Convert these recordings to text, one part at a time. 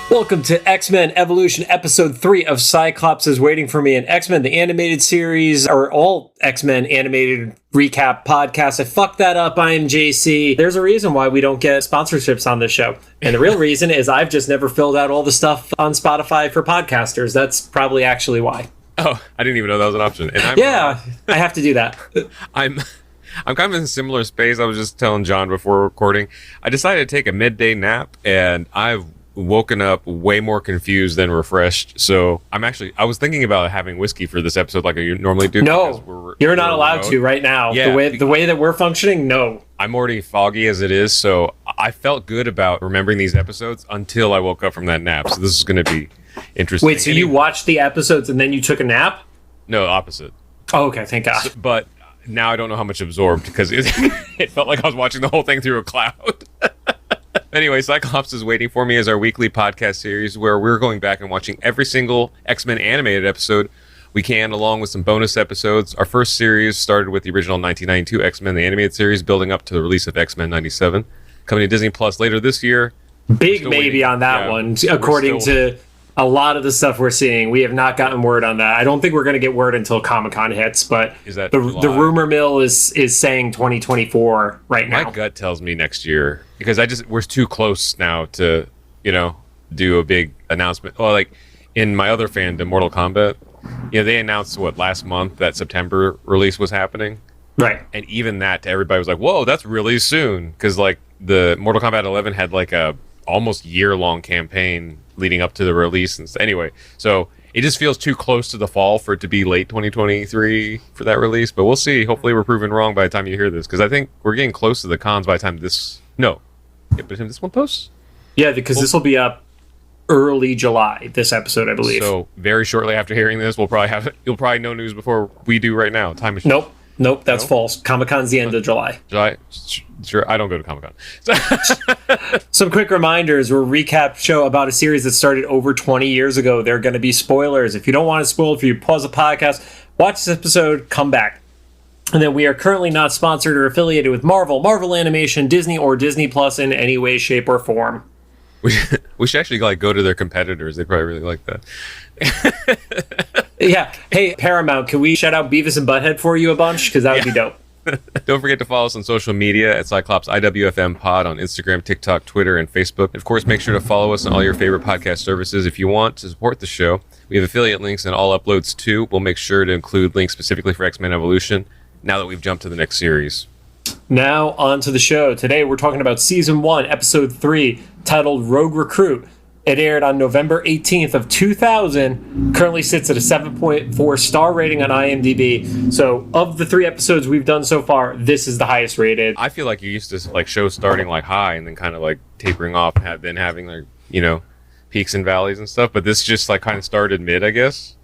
Welcome to X-Men Evolution Episode 3 of Cyclops is Waiting for Me, and X-Men, the animated series, or all X-Men animated recap podcasts. I fucked that up. I am JC. There's a reason why we don't get sponsorships on this show. And the real reason is I've just never filled out all the stuff on Spotify for podcasters. That's probably actually why. Oh, I didn't even know that was an option. And I have to do that. I'm kind of in a similar space. I was just telling John before recording. I decided to take a midday nap, and I've woken up way more confused than refreshed. So I was thinking about having whiskey for this episode like I normally do. No, you're not allowed to right now. Yeah, the way that we're functioning, no. I'm already foggy as it is, so I felt good about remembering these episodes until I woke up from that nap. So this is going to be interesting. Wait, so you watched the episodes and then you took a nap? No, opposite. Oh, okay, thank God. But now I don't know how much absorbed because it felt like I was watching the whole thing through a cloud. Anyway, Cyclops is Waiting for Me is our weekly podcast series where we're going back and watching every single X-Men animated episode we can, along with some bonus episodes. Our first series started with the original 1992 X-Men, the animated series, building up to the release of X-Men 97. Coming to Disney Plus later this year. Big maybe on that one, according to a lot of the stuff we're seeing. We have not gotten word on that. I don't think we're going to get word until Comic-Con hits, but the rumor mill is saying 2024 right now. My gut tells me next year, because we're too close now to, do a big announcement. Well, like in my other fandom, Mortal Kombat, they announced last month that September release was happening. Right. And even that to everybody was like, whoa, that's really soon. Because the Mortal Kombat 11 had a almost year-long campaign leading up to the release. And anyway, so it just feels too close to the fall for it to be late 2023 for that release. But we'll see. Hopefully we're proven wrong by the time you hear this, because I think we're getting close to the cons by the time this one posts. Yeah, because this will be up early July, this episode, I believe. So very shortly after hearing this, you'll probably know news before we do right now. Time machine. Nope, that's false. Comic-Con's the end of July. Sure, I don't go to Comic-Con. Some quick reminders. We're a recap show about a series that started over 20 years ago. There are going to be spoilers. If you don't want to spoil it for you, pause the podcast, watch this episode, come back. And then we are currently not sponsored or affiliated with Marvel Animation, Disney, or Disney Plus in any way, shape, or form. We should actually go to their competitors. They probably really like that. Yeah. Hey, Paramount, can we shout out Beavis and Butthead for you a bunch? Because that would be dope. Don't forget to follow us on social media at Cyclops IWFM Pod on Instagram, TikTok, Twitter, and Facebook. Of course, make sure to follow us on all your favorite podcast services. If you want to support the show, we have affiliate links in all uploads too. We'll make sure to include links specifically for X-Men Evolution now that we've jumped to the next series. Now on to the show. Today we're talking about Season 1, Episode 3, titled Rogue Recruit. It aired on November 18th of 2000, currently sits at a 7.4 star rating on IMDb. So of the 3 episodes we've done so far, this is the highest rated. I feel like you used to shows starting high and then kind of tapering off and then having peaks and valleys and stuff. But this just kind of started mid, I guess,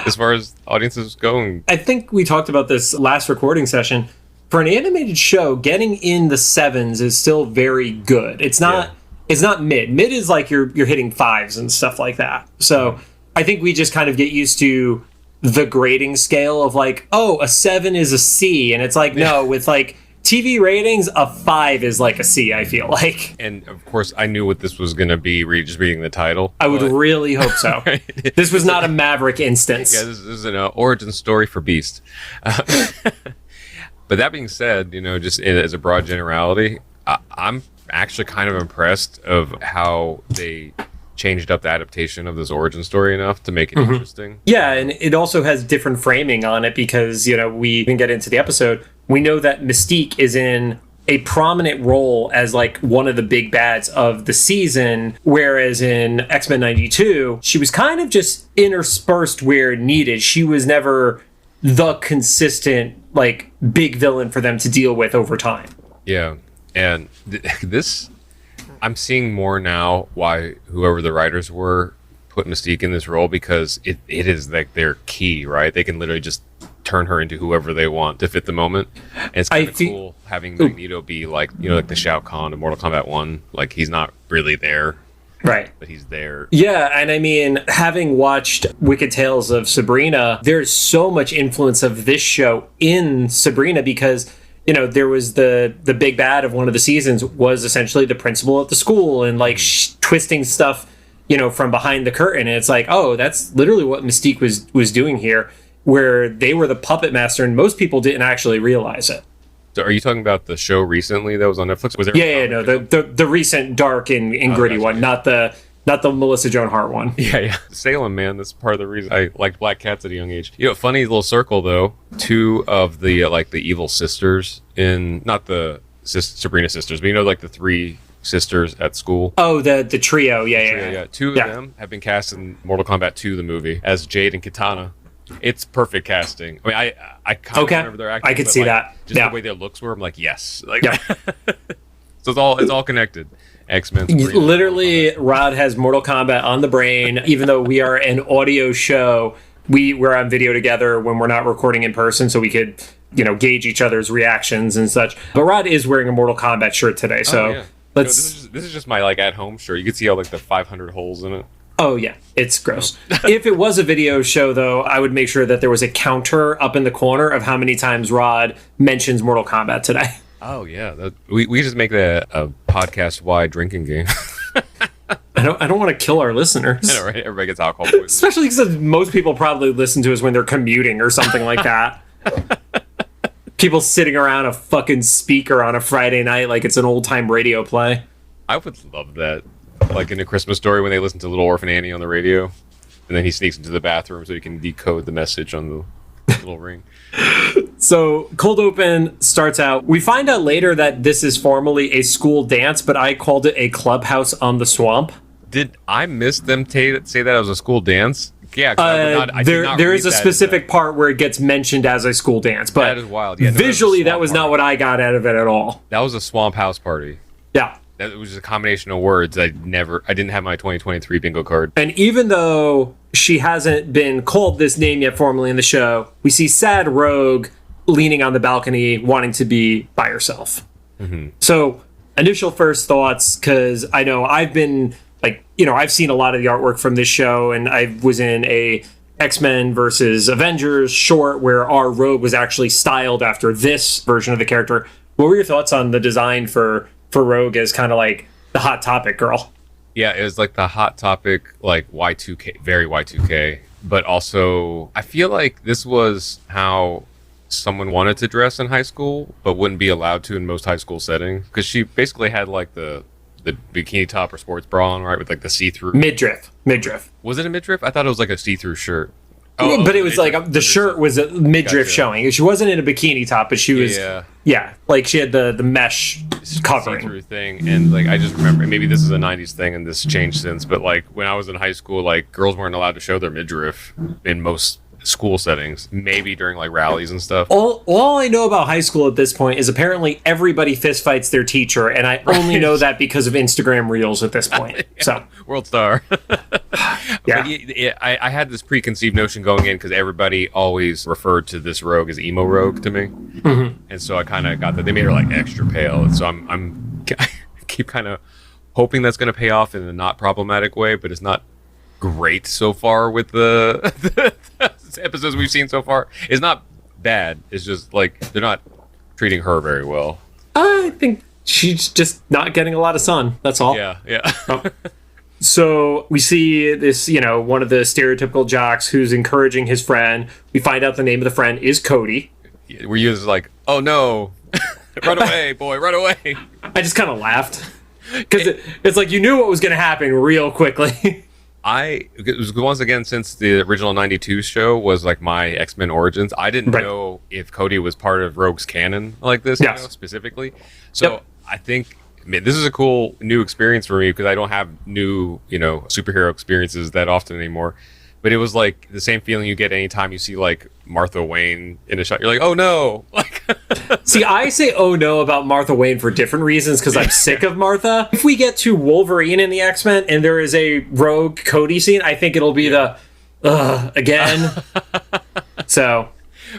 as far as audiences go. I think we talked about this last recording session. For an animated show, getting in the 7s is still very good. It's not... Yeah. It's not mid. Mid is you're hitting 5s and stuff like that. So I think we just kind of get used to the grading scale of a 7 is a C. And it's no, with TV ratings, a 5 is a C, I feel like. And of course, I knew what this was going to be just reading the title. I would really hope so. This was not a Maverick instance. Yeah, this is an origin story for Beast. But that being said, just as a broad generality, I'm actually kind of impressed of how they changed up the adaptation of this origin story enough to make it interesting. Yeah, and it also has different framing on it because, we can get into the episode. We know that Mystique is in a prominent role as one of the big bads of the season, whereas in X-Men 92, she was kind of just interspersed where needed. She was never the consistent, big villain for them to deal with over time. Yeah. And this, I'm seeing more now why whoever the writers were put Mystique in this role, because it is their key, right? They can literally just turn her into whoever they want to fit the moment. And it's kind of cool having Magneto be the Shao Kahn of Mortal Kombat 1. He's not really there. Right. But he's there. Yeah, and I mean, having watched Wicked Tales of Sabrina, there's so much influence of this show in Sabrina because... there was the big bad of one of the seasons was essentially the principal at the school and twisting stuff from behind the curtain. And it's like, oh, that's literally what Mystique was doing here, where they were the puppet master, and most people didn't actually realize it. So are you talking about the show recently that was on Netflix? Was there? No, the recent dark and gritty one, not the Melissa Joan Hart one. Yeah. Salem, man. That's part of the reason I liked Black Cats at a young age. Funny little circle though. Two of the the evil sisters in, not the Sabrina sisters, but like the three sisters at school. Oh, the trio. Yeah. Two of them have been cast in Mortal Kombat 2, the movie, as Jade and Kitana. It's perfect casting. I mean, I kind of remember their acting. I could see that. Just the way their looks were, I'm like, yes. So it's all connected. X-Men. Literally, Rod has Mortal Kombat on the brain. Even though we are an audio show, we're on video together when we're not recording in person, so we could gauge each other's reactions and such. But Rod is wearing a Mortal Kombat shirt today, so this is just my at home shirt. You can see all the 500 holes in it. Oh yeah, it's gross. If it was a video show, though, I would make sure that there was a counter up in the corner of how many times Rod mentions Mortal Kombat today. Oh yeah, we just make that a podcast-wide drinking game. I don't want to kill our listeners. I know, right? Everybody gets alcohol poisoning. Especially because most people probably listen to us when they're commuting or something like that. People sitting around a fucking speaker on a Friday night like it's an old-time radio play. I would love that. Like in A Christmas Story when they listen to Little Orphan Annie on the radio, and then he sneaks into the bathroom so he can decode the message on the little ring. So Cold Open starts out. We find out later that this is formally a school dance, but I called it a clubhouse on the swamp. Did I miss them say that it was a school dance? Yeah, there is a specific part where it gets mentioned as a school dance, but that is wild. Yeah, visually that was not what I got out of it at all. That was a swamp house party. Yeah. That was just a combination of words. I didn't have my 2023 bingo card. And even though she hasn't been called this name yet formally in the show, we see sad Rogue leaning on the balcony wanting to be by herself. Mm-hmm. So initial first thoughts, because I know I've been I've seen a lot of the artwork from this show, and I was in a X-Men versus Avengers short where our Rogue was actually styled after this version of the character. What were your thoughts on the design for Rogue as kind of like the Hot Topic girl? Yeah, it was the Hot Topic, Y2K, very Y2K. But also, I feel like this was how someone wanted to dress in high school, but wouldn't be allowed to in most high school settings. Because she basically had the bikini top or sports bra on, right? With the see-through. Midriff. Was it a midriff? I thought it was a see-through shirt. But it was the shirt was a midriff showing. She wasn't in a bikini top, but she was she had the mesh covering see-through thing. And I just remember, maybe this is a 90s thing and this changed since, but when I was in high school, girls weren't allowed to show their midriff in most school settings, maybe during rallies and stuff. All I know about high school at this point is apparently everybody fistfights their teacher, and I only know that because of Instagram Reels at this point. So World Star. Yeah. I had this preconceived notion going in because everybody always referred to this Rogue as emo Rogue to me. Mm-hmm. And so I kind of got that. They made her extra pale, and so I keep kind of hoping that's going to pay off in a not problematic way, but it's not great so far with the episodes we've seen so far. It's not bad. It's just they're not treating her very well. I think she's just not getting a lot of sun. That's all. Yeah. So we see this, one of the stereotypical jocks who's encouraging his friend. We find out the name of the friend is Cody. Were you just oh no, run away, boy, run away. I just kind of laughed because it's you knew what was going to happen real quickly. It was once again, since the original 92 show was my X-Men Origins, I didn't know if Cody was part of Rogue's canon this, specifically. So I think this is a cool new experience for me because I don't have new, superhero experiences that often anymore. But it was the same feeling you get anytime you see Martha Wayne in a shot. You're oh no! See, I say oh no about Martha Wayne for different reasons because I'm sick of Martha. If we get to Wolverine in the X-Men and there is a Rogue Cody scene, I think it'll be again. So.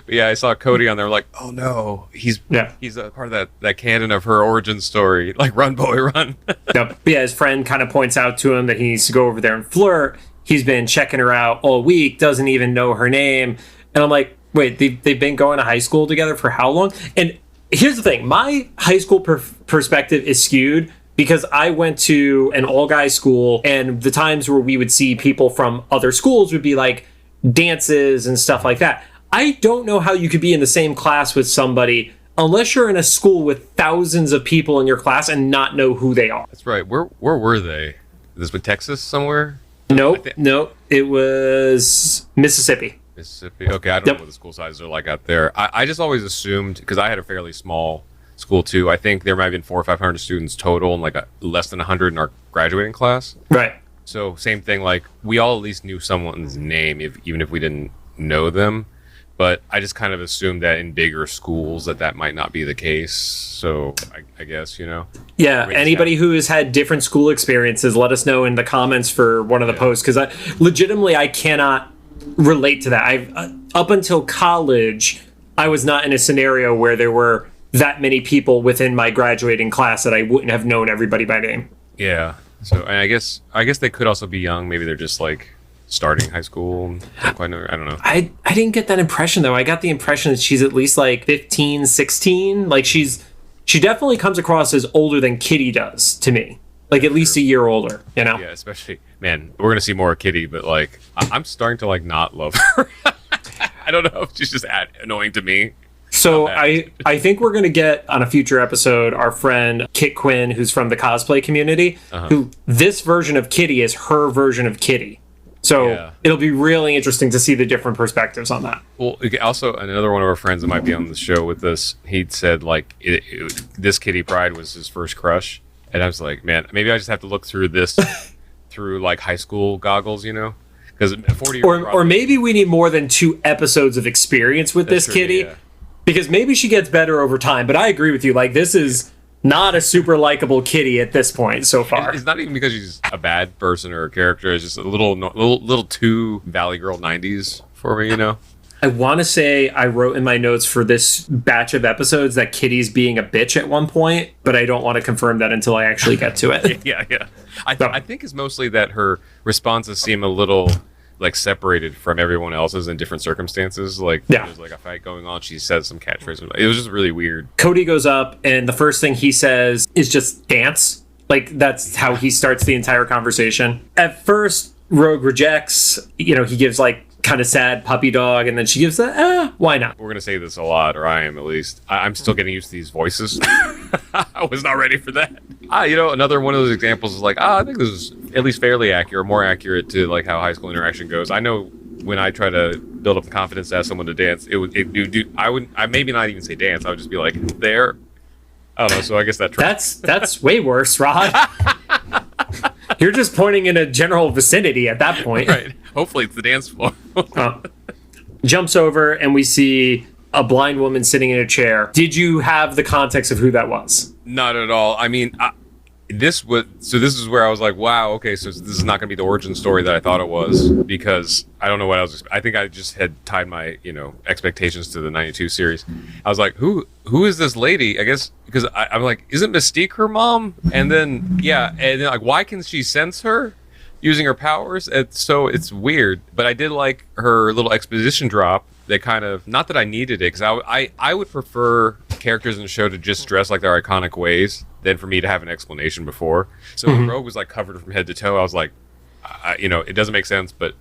But yeah, I saw Cody on there oh no, he's a part of that canon of her origin story. Run boy, run. Yep. Yeah, his friend kind of points out to him that he needs to go over there and flirt. He's been checking her out all week, doesn't even know her name. And I'm wait, they've been going to high school together for how long? And here's the thing. My high school perspective is skewed because I went to an all-guys school, and the times where we would see people from other schools would be like dances and stuff like that. I don't know how you could be in the same class with somebody unless you're in a school with thousands of people in your class and not know who they are. That's right. Where were they? This was Texas somewhere? Nope. It was Mississippi. Mississippi. Okay, I don't know what the school sizes are like out there. I just always assumed, because I had a fairly small school too. I think there might have been 400 or 500 students total, and like less than 100 in our graduating class. Right. So same thing. Like we all at least knew someone's name, even if we didn't know them. But I just kind of assumed that in bigger schools that might not be the case. So I guess, Yeah, anybody who has had different school experiences, let us know in the comments for one of the posts. Because I cannot relate to that. Up until college, I was not in a scenario where there were that many people within my graduating class that I wouldn't have known everybody by name. Yeah. So and I guess they could also be young. Maybe they're just like starting high school. Don't quite know. I don't know. I didn't get that impression, though. I got the impression that she's at least like 15, 16. Like she definitely comes across as older than Kitty does to me. Like at least a year older, Yeah, especially, man, we're going to see more of Kitty, but like I'm starting to like not love her. I don't know if she's just annoying to me. So I think we're going to get on a future episode our friend Kit Quinn, who's from the cosplay community, who this version of Kitty is her version of Kitty. So it'll be really interesting to see the different perspectives on that. Well, also another one of our friends that might be on the show with us, he'd said like this Kitty Pryde was his first crush, and I was like, man, maybe I just have to look through this through like high school goggles, because 40 or maybe we need more than 2 episodes of experience with this Kitty, because maybe she gets better over time. But I agree with you, like this is not a super likable Kitty at this point so far. It's not even because she's a bad person or a character. It's just a little too Valley Girl 90s for me, I want to say I wrote in my notes for this batch of episodes that Kitty's being a bitch at one point, but I don't want to confirm that until I actually get to it. Yeah. I think it's mostly that her responses seem a little like separated from everyone else's in different circumstances. Like there's like a fight going on, she says some catchphrase. It was just really weird. Cody goes up and the first thing he says is just dance. Like that's how he starts the entire conversation. At first Rogue rejects, he gives like kind of sad puppy dog, and then she gives that why not. We're gonna say this a lot, or I am at least. I'm still getting used to these voices. I was not ready for that. Another one of those examples is like, I think this is at least fairly accurate, more accurate to like how high school interaction goes. I know when I try to build up the confidence to ask someone to dance, I maybe not even say dance. I would just be like, there. I don't know. So I guess that that's way worse, Rod. You're just pointing in a general vicinity at that point. Right. Hopefully it's the dance floor. Jumps over and we see a blind woman sitting in a chair. Did you have the context of who that was? Not at all. I mean, this is where I was like, wow, okay, so this is not going to be the origin story that I thought it was, because I don't know what I was. I think I just had tied my expectations to the '92 series. I was like, who is this lady? I guess because I'm like, isn't Mystique her mom? And then like, why can she sense her using her powers? And so it's weird. But I did like her little exposition drop. That kind of, not that I needed it, because I would prefer characters in the show to just dress like their iconic ways than for me to have an explanation before. So when Rogue was like covered from head to toe, I was like, it doesn't make sense, but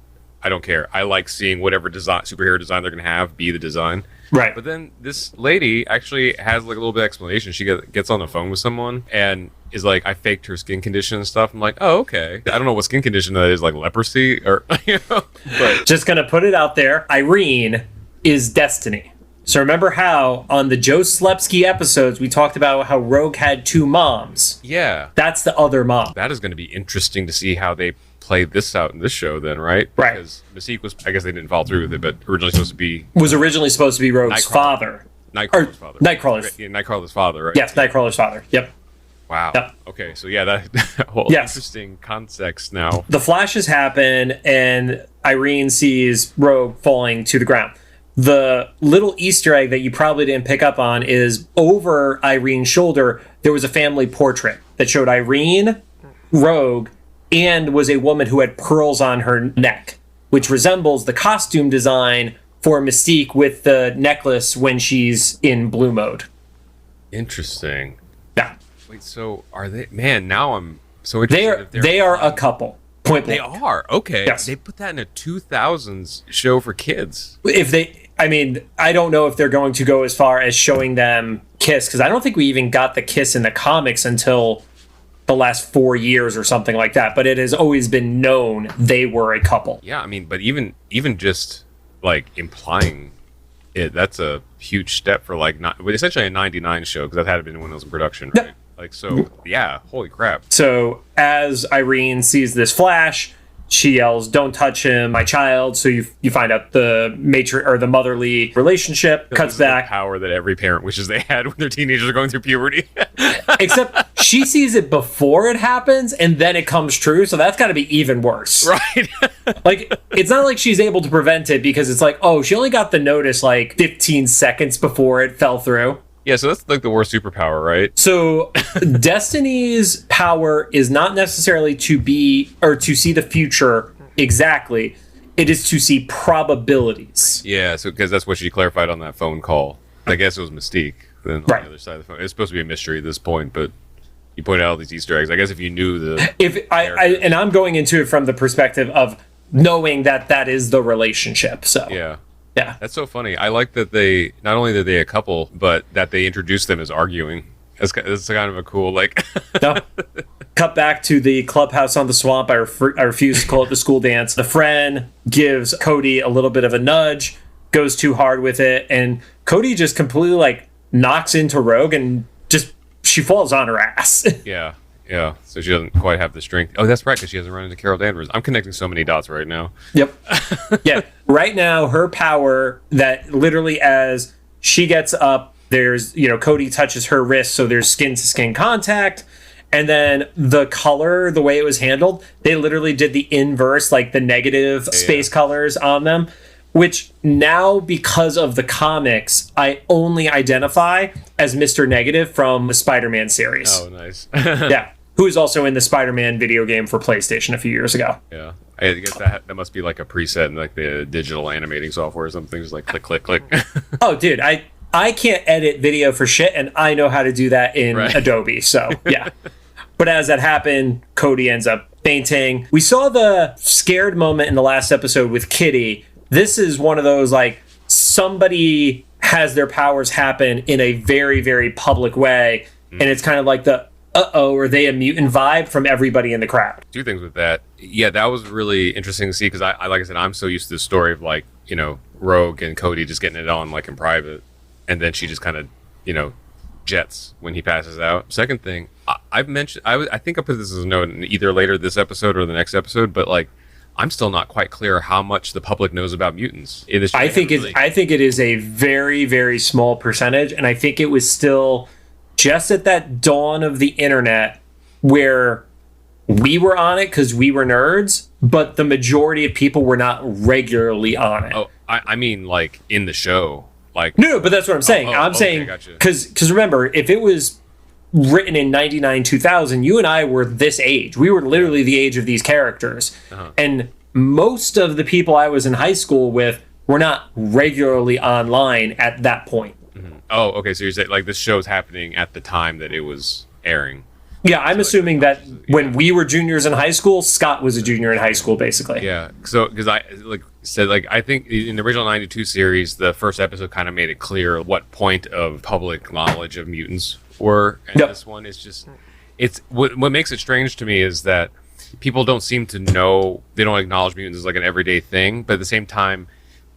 I don't care. I like seeing whatever superhero design they're going to have be the design. Right. But then this lady actually has like a little bit of explanation. She gets on the phone with someone and is like, I faked her skin condition and stuff. I'm like, oh, okay. I don't know what skin condition that is, like leprosy or, but just going to put it out there. Irene is Destiny. So remember how on the Joe Slepsky episodes we talked about how Rogue had 2 moms? Yeah. That's the other mom. That is going to be interesting to see how they play this out in this show then, right? Right. Because Mystique was, I guess they didn't follow through with it, but originally supposed to be... Was originally supposed to be Rogue's father. Nightcrawler's father. Nightcrawler's. Yeah, Nightcrawler's father, right? Yes, Nightcrawler's father. Yep. Wow. Yep. Okay, so yeah, that whole interesting context now. The flashes happen and Irene sees Rogue falling to the ground. The little Easter egg that you probably didn't pick up on is over Irene's shoulder, there was a family portrait that showed Irene, Rogue, and was a woman who had pearls on her neck, which resembles the costume design for Mystique with the necklace when she's in blue mode. Interesting. Yeah. Wait, so are they? Man, now I'm so interested. They are a couple. Point They blank. are okay. Yes. They put that in a 2000s show for kids. If they, I mean, I don't know if they're going to go as far as showing them kiss, because I don't think we even got the kiss in the comics until the last 4 years or something like that. But it has always been known they were a couple. Yeah, I mean, but even just like implying it, that's a huge step for like not essentially a 99 show, because that had been when it was in production, right? Yep. Like, so yeah, holy crap. So as Irene sees this flash, she yells, "Don't touch him, my child!" So you find out the the motherly relationship cuts back. The power that every parent wishes they had when their teenagers are going through puberty. Except she sees it before it happens, and then it comes true. So that's got to be even worse, Right. Like, it's not like she's able to prevent it, because it's like, oh, she only got the notice like 15 seconds before it fell through. Yeah, so that's like the worst superpower, right? So Destiny's power is not necessarily to be or to see the future exactly. It is to see probabilities. Yeah, so because that's what she clarified on that phone call. I guess it was Mystique. Then on Right. the other side of the phone, it's supposed to be a mystery at this point, but you pointed out all these Easter eggs. I guess if you knew the And I'm going into it from the perspective of knowing that is the relationship. So yeah. yeah. That's so funny. I like that they not only that they a couple, but that they introduced them as arguing. It's kind of a cool like. No. Cut back to the clubhouse on the swamp. I refuse to call it the school dance. The friend gives Cody a little bit of a nudge, goes too hard with it, and Cody just completely like knocks into Rogue, and just she falls on her ass. Yeah. Yeah, so she doesn't quite have the strength. Oh, that's right, because she hasn't run into Carol Danvers. I'm connecting so many dots right now. Yep. Yeah. Right now, her power that literally as she gets up, there's, Cody touches her wrist, so there's skin to skin contact. And then the color, the way it was handled, they literally did the inverse, like the negative space colors on them, which now, because of the comics, I only identify as Mr. Negative from the Spider-Man series. Oh, nice. Yeah. Who is also in the Spider-Man video game for PlayStation a few years ago. Yeah. I guess that must be like a preset in like the digital animating software or something. Just like click, click, click. Oh, dude, I can't edit video for shit, and I know how to do that in Adobe. So, yeah. But as that happened, Cody ends up fainting. We saw the scared moment in the last episode with Kitty. This is one of those, like, somebody has their powers happen in a very, very public way, and it's kind of like the are they a mutant vibe from everybody in the crowd. Two things with that. Yeah, that was really interesting to see, because I like I said, I'm so used to the story of like, Rogue and Cody just getting it on like in private, and then she just kind of, jets when he passes out. Second thing, I've mentioned, I think I put this as a note in either later this episode or the next episode, but like, I'm still not quite clear how much the public knows about mutants. I think it is a very, very small percentage, and I think it was still just at that dawn of the internet where we were on it because we were nerds, but the majority of people were not regularly on it. Oh, I mean, like in the show, like no, but that's what I'm saying. I'm saying because remember, if it was written in 99 2000, you and I were this age. We were literally the age of these characters, and most of the people I was in high school with were not regularly online at that point. Oh, okay. So you're saying like this show's happening at the time that it was airing. Yeah, I'm assuming that when we were juniors in high school, Scott was a junior in high school, basically. Yeah. So because I I think in the original '92 series, the first episode kind of made it clear what point of public knowledge of mutants were, and this one is just what makes it strange to me is that people don't seem to know, they don't acknowledge mutants as like an everyday thing, but at the same time.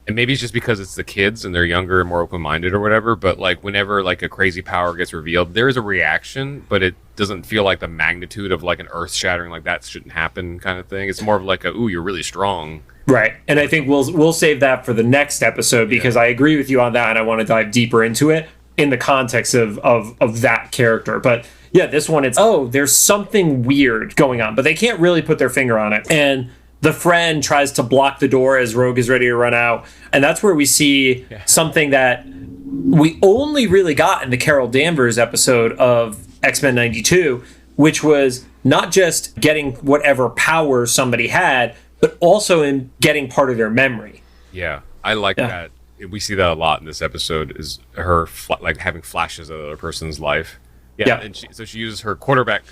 And maybe it's just because it's the kids and they're younger and more open-minded or whatever, but like whenever like a crazy power gets revealed, there is a reaction, but it doesn't feel like the magnitude of like an earth-shattering, like that shouldn't happen kind of thing. It's more of like ooh, you're really strong. Right. And I think we'll save that for the next episode, because I agree with you on that, and I want to dive deeper into it in the context of that character. But yeah, this one, it's there's something weird going on, but they can't really put their finger on it. And the friend tries to block the door as Rogue is ready to run out. And that's where we see something that we only really got in the Carol Danvers episode of X-Men 92, which was not just getting whatever power somebody had, but also in getting part of their memory. Yeah, I like that. We see that a lot in this episode, is her like having flashes of the other person's life. Yeah, Yep. and she uses her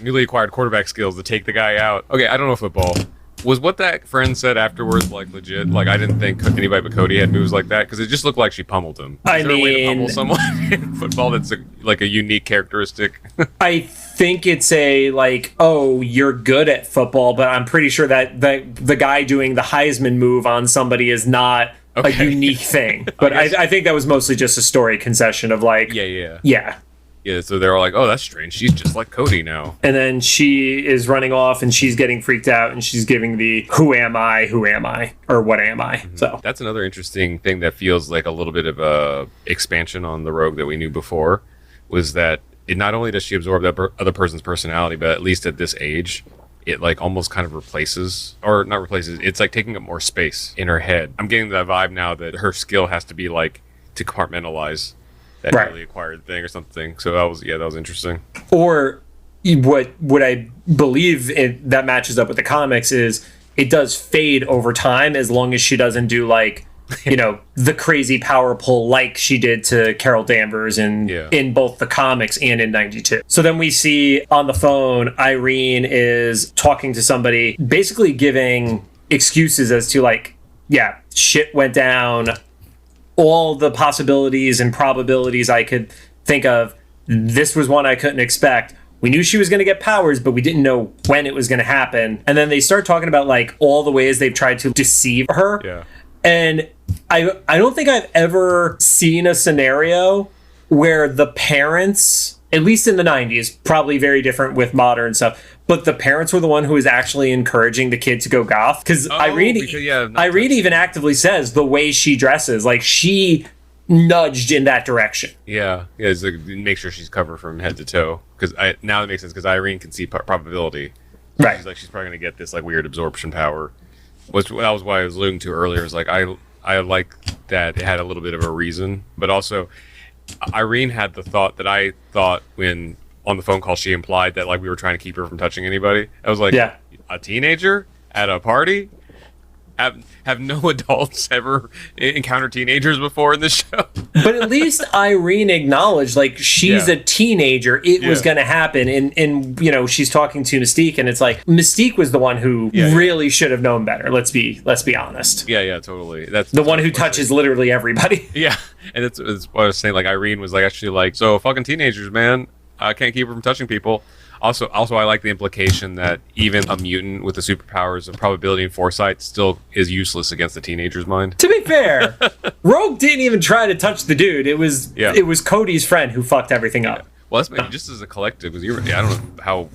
newly acquired quarterback skills to take the guy out. Okay, I don't know football. Was what that friend said afterwards like legit? Like I didn't think anybody but Cody had moves like that because it just looked like she pummeled him. Is there a way to pummel someone in football that's like a unique characteristic? I think it's a like, oh, you're good at football, but I'm pretty sure that the guy doing the Heisman move on somebody is not a unique thing. But I think that was mostly just a story concession of like, Yeah, so they're all like, oh, that's strange. She's just like Cody now. And then she is running off and she's getting freaked out and she's giving the who am I, or what am I? Mm-hmm. So that's another interesting thing that feels like a little bit of a expansion on the Rogue that we knew before, was that it not only does she absorb that other person's personality, but at least at this age, it like almost kind of it's like taking up more space in her head. I'm getting that vibe now that her skill has to be like to compartmentalize that newly acquired thing or something. So that was interesting. Or what I believe that matches up with the comics is it does fade over time as long as she doesn't do like, you know, the crazy power pull like she did to Carol Danvers in both the comics and in 92. So then we see on the phone, Irene is talking to somebody, basically giving excuses as to like, yeah, shit went down. All the possibilities and probabilities I could think of, this was one I couldn't expect. We knew she was going to get powers, but we didn't know when it was going to happen. And then they start talking about like all the ways they've tried to deceive her. Yeah. And I don't think I've ever seen a scenario where the parents, at least in the 90s, probably very different with modern stuff, but the parents were the one who was actually encouraging the kid to go goth. Because Irene even actively says the way she dresses, like she nudged in that direction. Yeah, it's like, make sure she's covered from head to toe. Because now it makes sense because Irene can see probability. Right. She's like, she's probably going to get this like weird absorption power. That was why I was alluding to earlier. Is like I like that it had a little bit of a reason, but also Irene had the thought that I thought when on the phone call she implied that like we were trying to keep her from touching anybody. I was like, a teenager at a party? Have no adults ever encountered teenagers before in this show? But at least Irene acknowledged, like, she's a teenager. It was going to happen. And, you know, she's talking to Mystique, and it's like, Mystique was the one who really should have known better. Let's be honest. Yeah, totally. That's the one who touches literally everybody. Yeah. And it's what I was saying. Like, Irene was like, actually like, so fucking teenagers, man. I can't keep her from touching people. Also, I like the implication that even a mutant with the superpowers of probability and foresight still is useless against the teenager's mind. To be fair, Rogue didn't even try to touch the dude. It was Cody's friend who fucked everything up. Well, that's maybe just as a collective, because I don't know how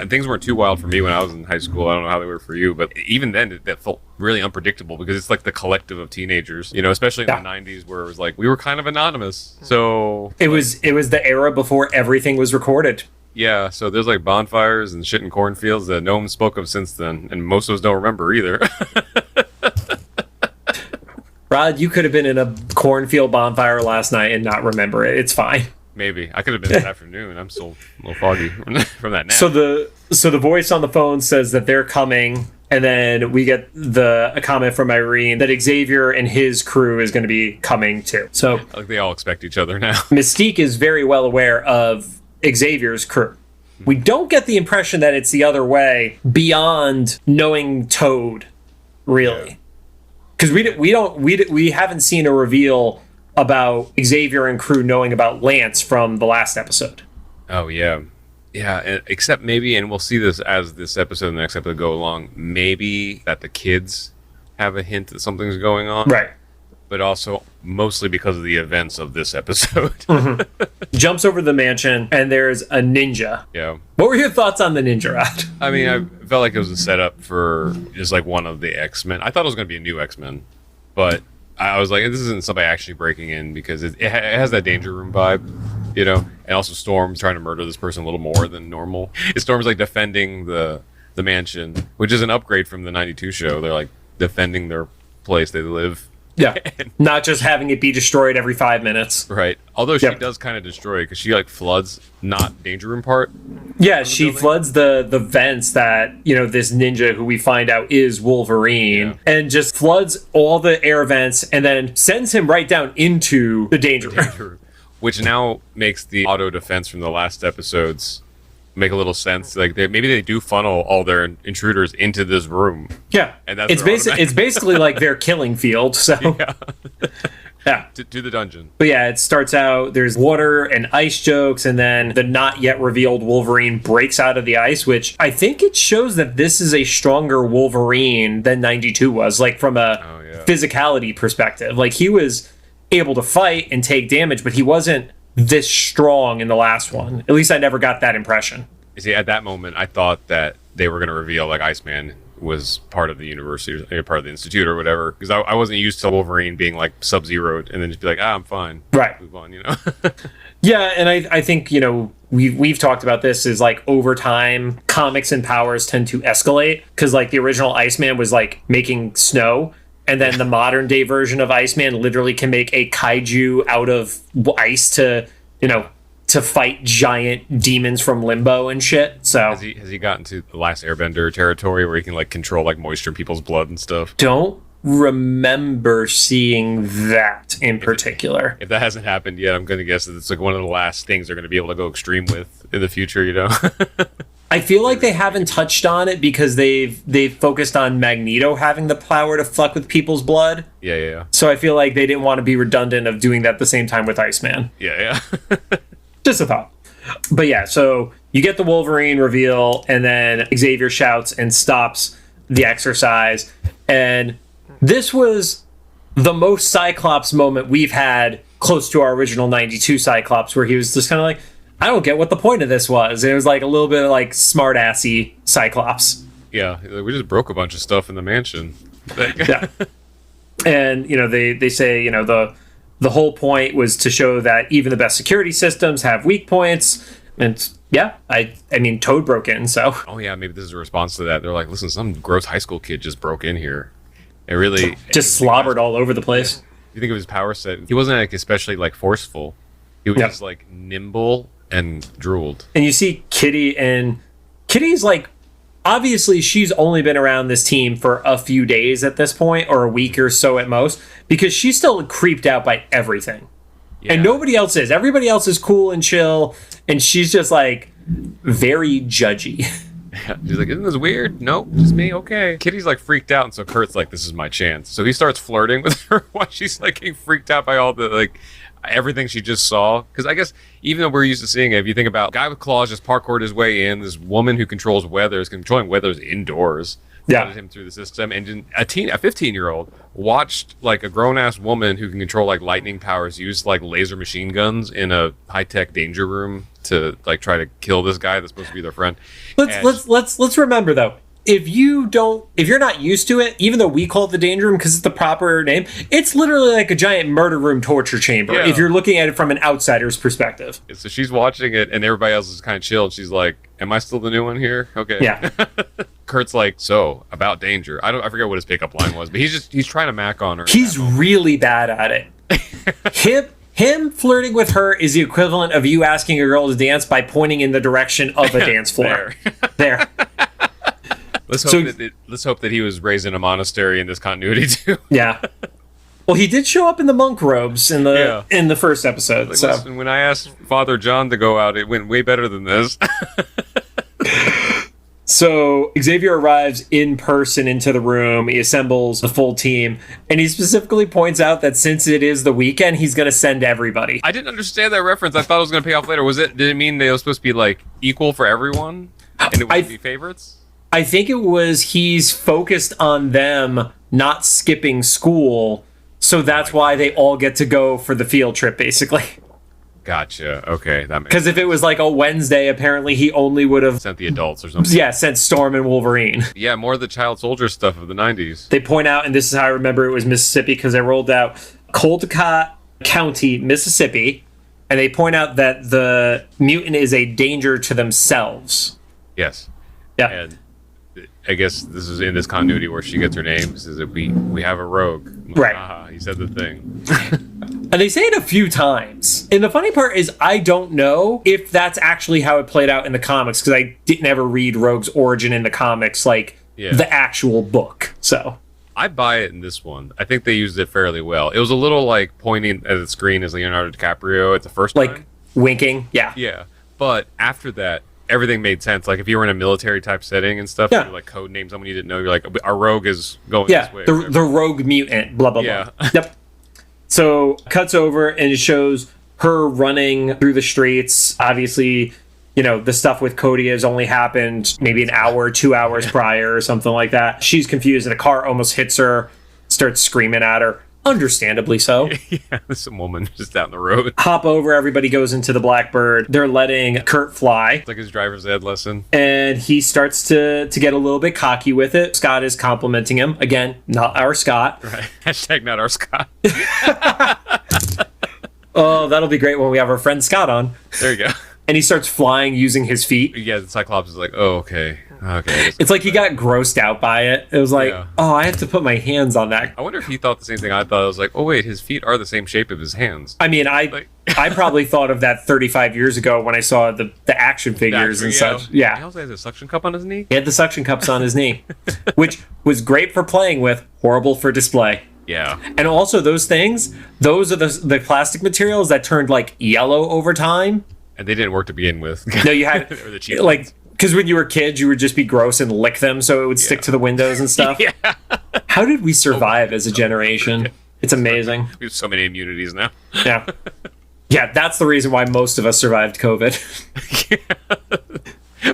things weren't too wild for me when I was in high school. I don't know how they were for you, but even then, that felt really unpredictable because it's like the collective of teenagers, you know, especially in the 90s where it was like we were kind of anonymous. So it was the era before everything was recorded. Yeah, so there's like bonfires and shit in cornfields that no one spoke of since then, and most of us don't remember either. Rod, you could have been in a cornfield bonfire last night and not remember it. It's fine. Maybe. I could have been this afternoon. I'm still a little foggy from that nap. So the voice on the phone says that they're coming, and then we get a comment from Irene that Xavier and his crew is going to be coming too. So like they all expect each other now. Mystique is very well aware of Xavier's crew. We don't get the impression that it's the other way beyond knowing Toad, really, because we haven't seen a reveal about Xavier and crew knowing about Lance from the last episode. Oh yeah, except maybe, and we'll see this as this episode and the next episode go along. Maybe that the kids have a hint that something's going on, right? But also mostly because of the events of this episode. Jumps over the mansion, and there's a ninja. Yeah. What were your thoughts on the ninja, Rod? I mean, I felt like it was a setup for just like one of the X-Men. I thought it was going to be a new X-Men, but I was like, this isn't somebody actually breaking in because it has that Danger Room vibe, you know? And also Storm's trying to murder this person a little more than normal. Storm's like defending the mansion, which is an upgrade from the 92 show. They're like defending their place they live. Yeah, not just having it be destroyed every 5 minutes. Right. Although she does kind of destroy it because she like floods not Danger Room part. Yeah, she floods the vents that, you know, this ninja who we find out is Wolverine and just floods all the air vents and then sends him right down into the Danger Room. which now makes the auto defense from the last episodes make a little sense. Like maybe they do funnel all their intruders into this room. Yeah, and that's it's basically like their killing field. So yeah. To the dungeon. But yeah, it starts out, there's water and ice jokes, and then the not yet revealed Wolverine breaks out of the ice, which I think it shows that this is a stronger Wolverine than 92 was, like from a physicality perspective. Like he was able to fight and take damage, but he wasn't this strong in the last one. At least I never got that impression. You see, at that moment, I thought that they were going to reveal like Iceman was part of the university, or part of the institute, or whatever. Because I wasn't used to Wolverine being like Sub-Zero'd and then just be like, I'm fine, right? Move on, Yeah, and I think we've talked about this is like over time, comics and powers tend to escalate because like the original Iceman was like making snow. And then the modern day version of Iceman literally can make a kaiju out of ice to fight giant demons from limbo and shit. So has he gotten to the last Airbender territory where he can like control like moisture in people's blood and stuff? Don't remember seeing that in particular. If that hasn't happened yet, I'm going to guess that it's like one of the last things they're going to be able to go extreme with in the future. I feel like they haven't touched on it because they've focused on Magneto having the power to fuck with people's blood. Yeah. So I feel like they didn't want to be redundant of doing that at the same time with Iceman. Yeah. Just a thought. But yeah, so you get the Wolverine reveal, and then Xavier shouts and stops the exercise. And this was the most Cyclops moment we've had close to our original 92 Cyclops, where he was just kind of like, I don't get what the point of this was. It was like a little bit of like smart-assy Cyclops. Yeah, we just broke a bunch of stuff in the mansion. Yeah. And, they say, the whole point was to show that even the best security systems have weak points. And yeah, I mean, Toad broke in, so. Oh yeah, maybe this is a response to that. They're like, listen, some gross high school kid just broke in here. It really... Just slobbered all over the place. Yeah. You think of his power set, he wasn't like especially like forceful. He was just like nimble and drooled. And you see Kitty, and Kitty's like, obviously she's only been around this team for a few days at this point, or a week or so at most, because she's still creeped out by everything. Yeah. And nobody else is. Everybody else is cool and chill, and she's just like very judgy. She's like, isn't this weird? Nope, just me, okay. Kitty's like freaked out, and so Kurt's like, this is my chance. So he starts flirting with her while she's like getting freaked out by all the like everything she just saw. Because I guess even though we're used to seeing it, if you think about guy with claws just parkoured his way in, this woman who controls weather is controlling weathers indoors. Yeah, him through the system, and a 15-year-old watched like a grown-ass woman who can control like lightning powers use like laser machine guns in a high-tech danger room to like try to kill this guy that's supposed to be their friend. Let's remember though, if you're not used to it, even though we call it the danger room because it's the proper name, it's literally like a giant murder room torture chamber. Yeah. If you're looking at it from an outsider's perspective. So she's watching it, and everybody else is kind of chill. She's like, "Am I still the new one here?" Okay. Yeah. Kurt's like, so about danger. I forget what his pickup line was, but he's trying to mac on her. He's really bad at it. Him flirting with her is the equivalent of you asking a girl to dance by pointing in the direction of a dance floor. There. Let's hope that he was raised in a monastery in this continuity too. Yeah. Well, he did show up in the monk robes in the first episode. Like, listen, when I asked Father John to go out, it went way better than this. So Xavier arrives in person into the room. He assembles the full team, and he specifically points out that since it is the weekend, he's going to send everybody. I didn't understand that reference. I thought it was going to pay off later. Did it mean they were supposed to be like equal for everyone, and it would be favorites? I think it was he's focused on them not skipping school, so that's why they all get to go for the field trip, basically. Gotcha. Okay, that makes because if it was like a Wednesday, apparently he only would have sent the adults or something. Yeah, sent Storm and Wolverine. Yeah, more of the child soldier stuff of the 90s. They point out, and this is how I remember it was Mississippi, because they rolled out Coldicott County, Mississippi, and they point out that the mutant is a danger to themselves. Yes. Yeah. And I guess this is in this continuity where she gets her name. Says that we have a rogue. Right. He said the thing. And they say it a few times. And the funny part is I don't know if that's actually how it played out in the comics, because I didn't ever read Rogue's origin in the comics, like the actual book. So I buy it in this one. I think they used it fairly well. It was a little like pointing at the screen as Leonardo DiCaprio at the first time. Like winking. Yeah. Yeah. But after that, everything made sense. Like if you were in a military type setting and stuff, Yeah. you like code name someone you didn't know. You're like, our rogue is going this way. The rogue mutant, blah, blah, Yeah. blah. Yep. So cuts over and it shows her running through the streets. Obviously, you know, the stuff with Cody has only happened maybe an hour, 2 hours prior or something like that. She's confused and a car almost hits her, starts screaming at her. Understandably so. Yeah, there's some woman just down the road. Hop over, everybody goes into the Blackbird. They're letting Kurt fly. It's like his driver's ed lesson. And he starts to get a little bit cocky with it. Scott is complimenting him. Again, not our Scott. Right. Hashtag not our Scott. Oh, that'll be great when we have our friend Scott on. There you go. And he starts flying using his feet. Yeah, the Cyclops is like, oh, okay. Okay. It's like he got grossed out by it. It was like, Yeah. oh, I have to put my hands on that. I wonder if he thought the same thing I thought. I was like, oh, wait, his feet are the same shape of his hands. I mean, I probably thought of that 35 years ago when I saw the action figures and such. Yeah. He also has a suction cup on his knee? He had the suction cups on his knee, which was great for playing with, horrible for display. Yeah. And also those things, those are the plastic materials that turned like yellow over time. And they didn't work to begin with. No, you had Or the cheap like, ones. because when you were kids, you would just be gross and lick them so it would stick to the windows and stuff. Yeah. How did we survive as a generation? It's amazing. We have so many immunities now. Yeah. Yeah, that's the reason why most of us survived COVID.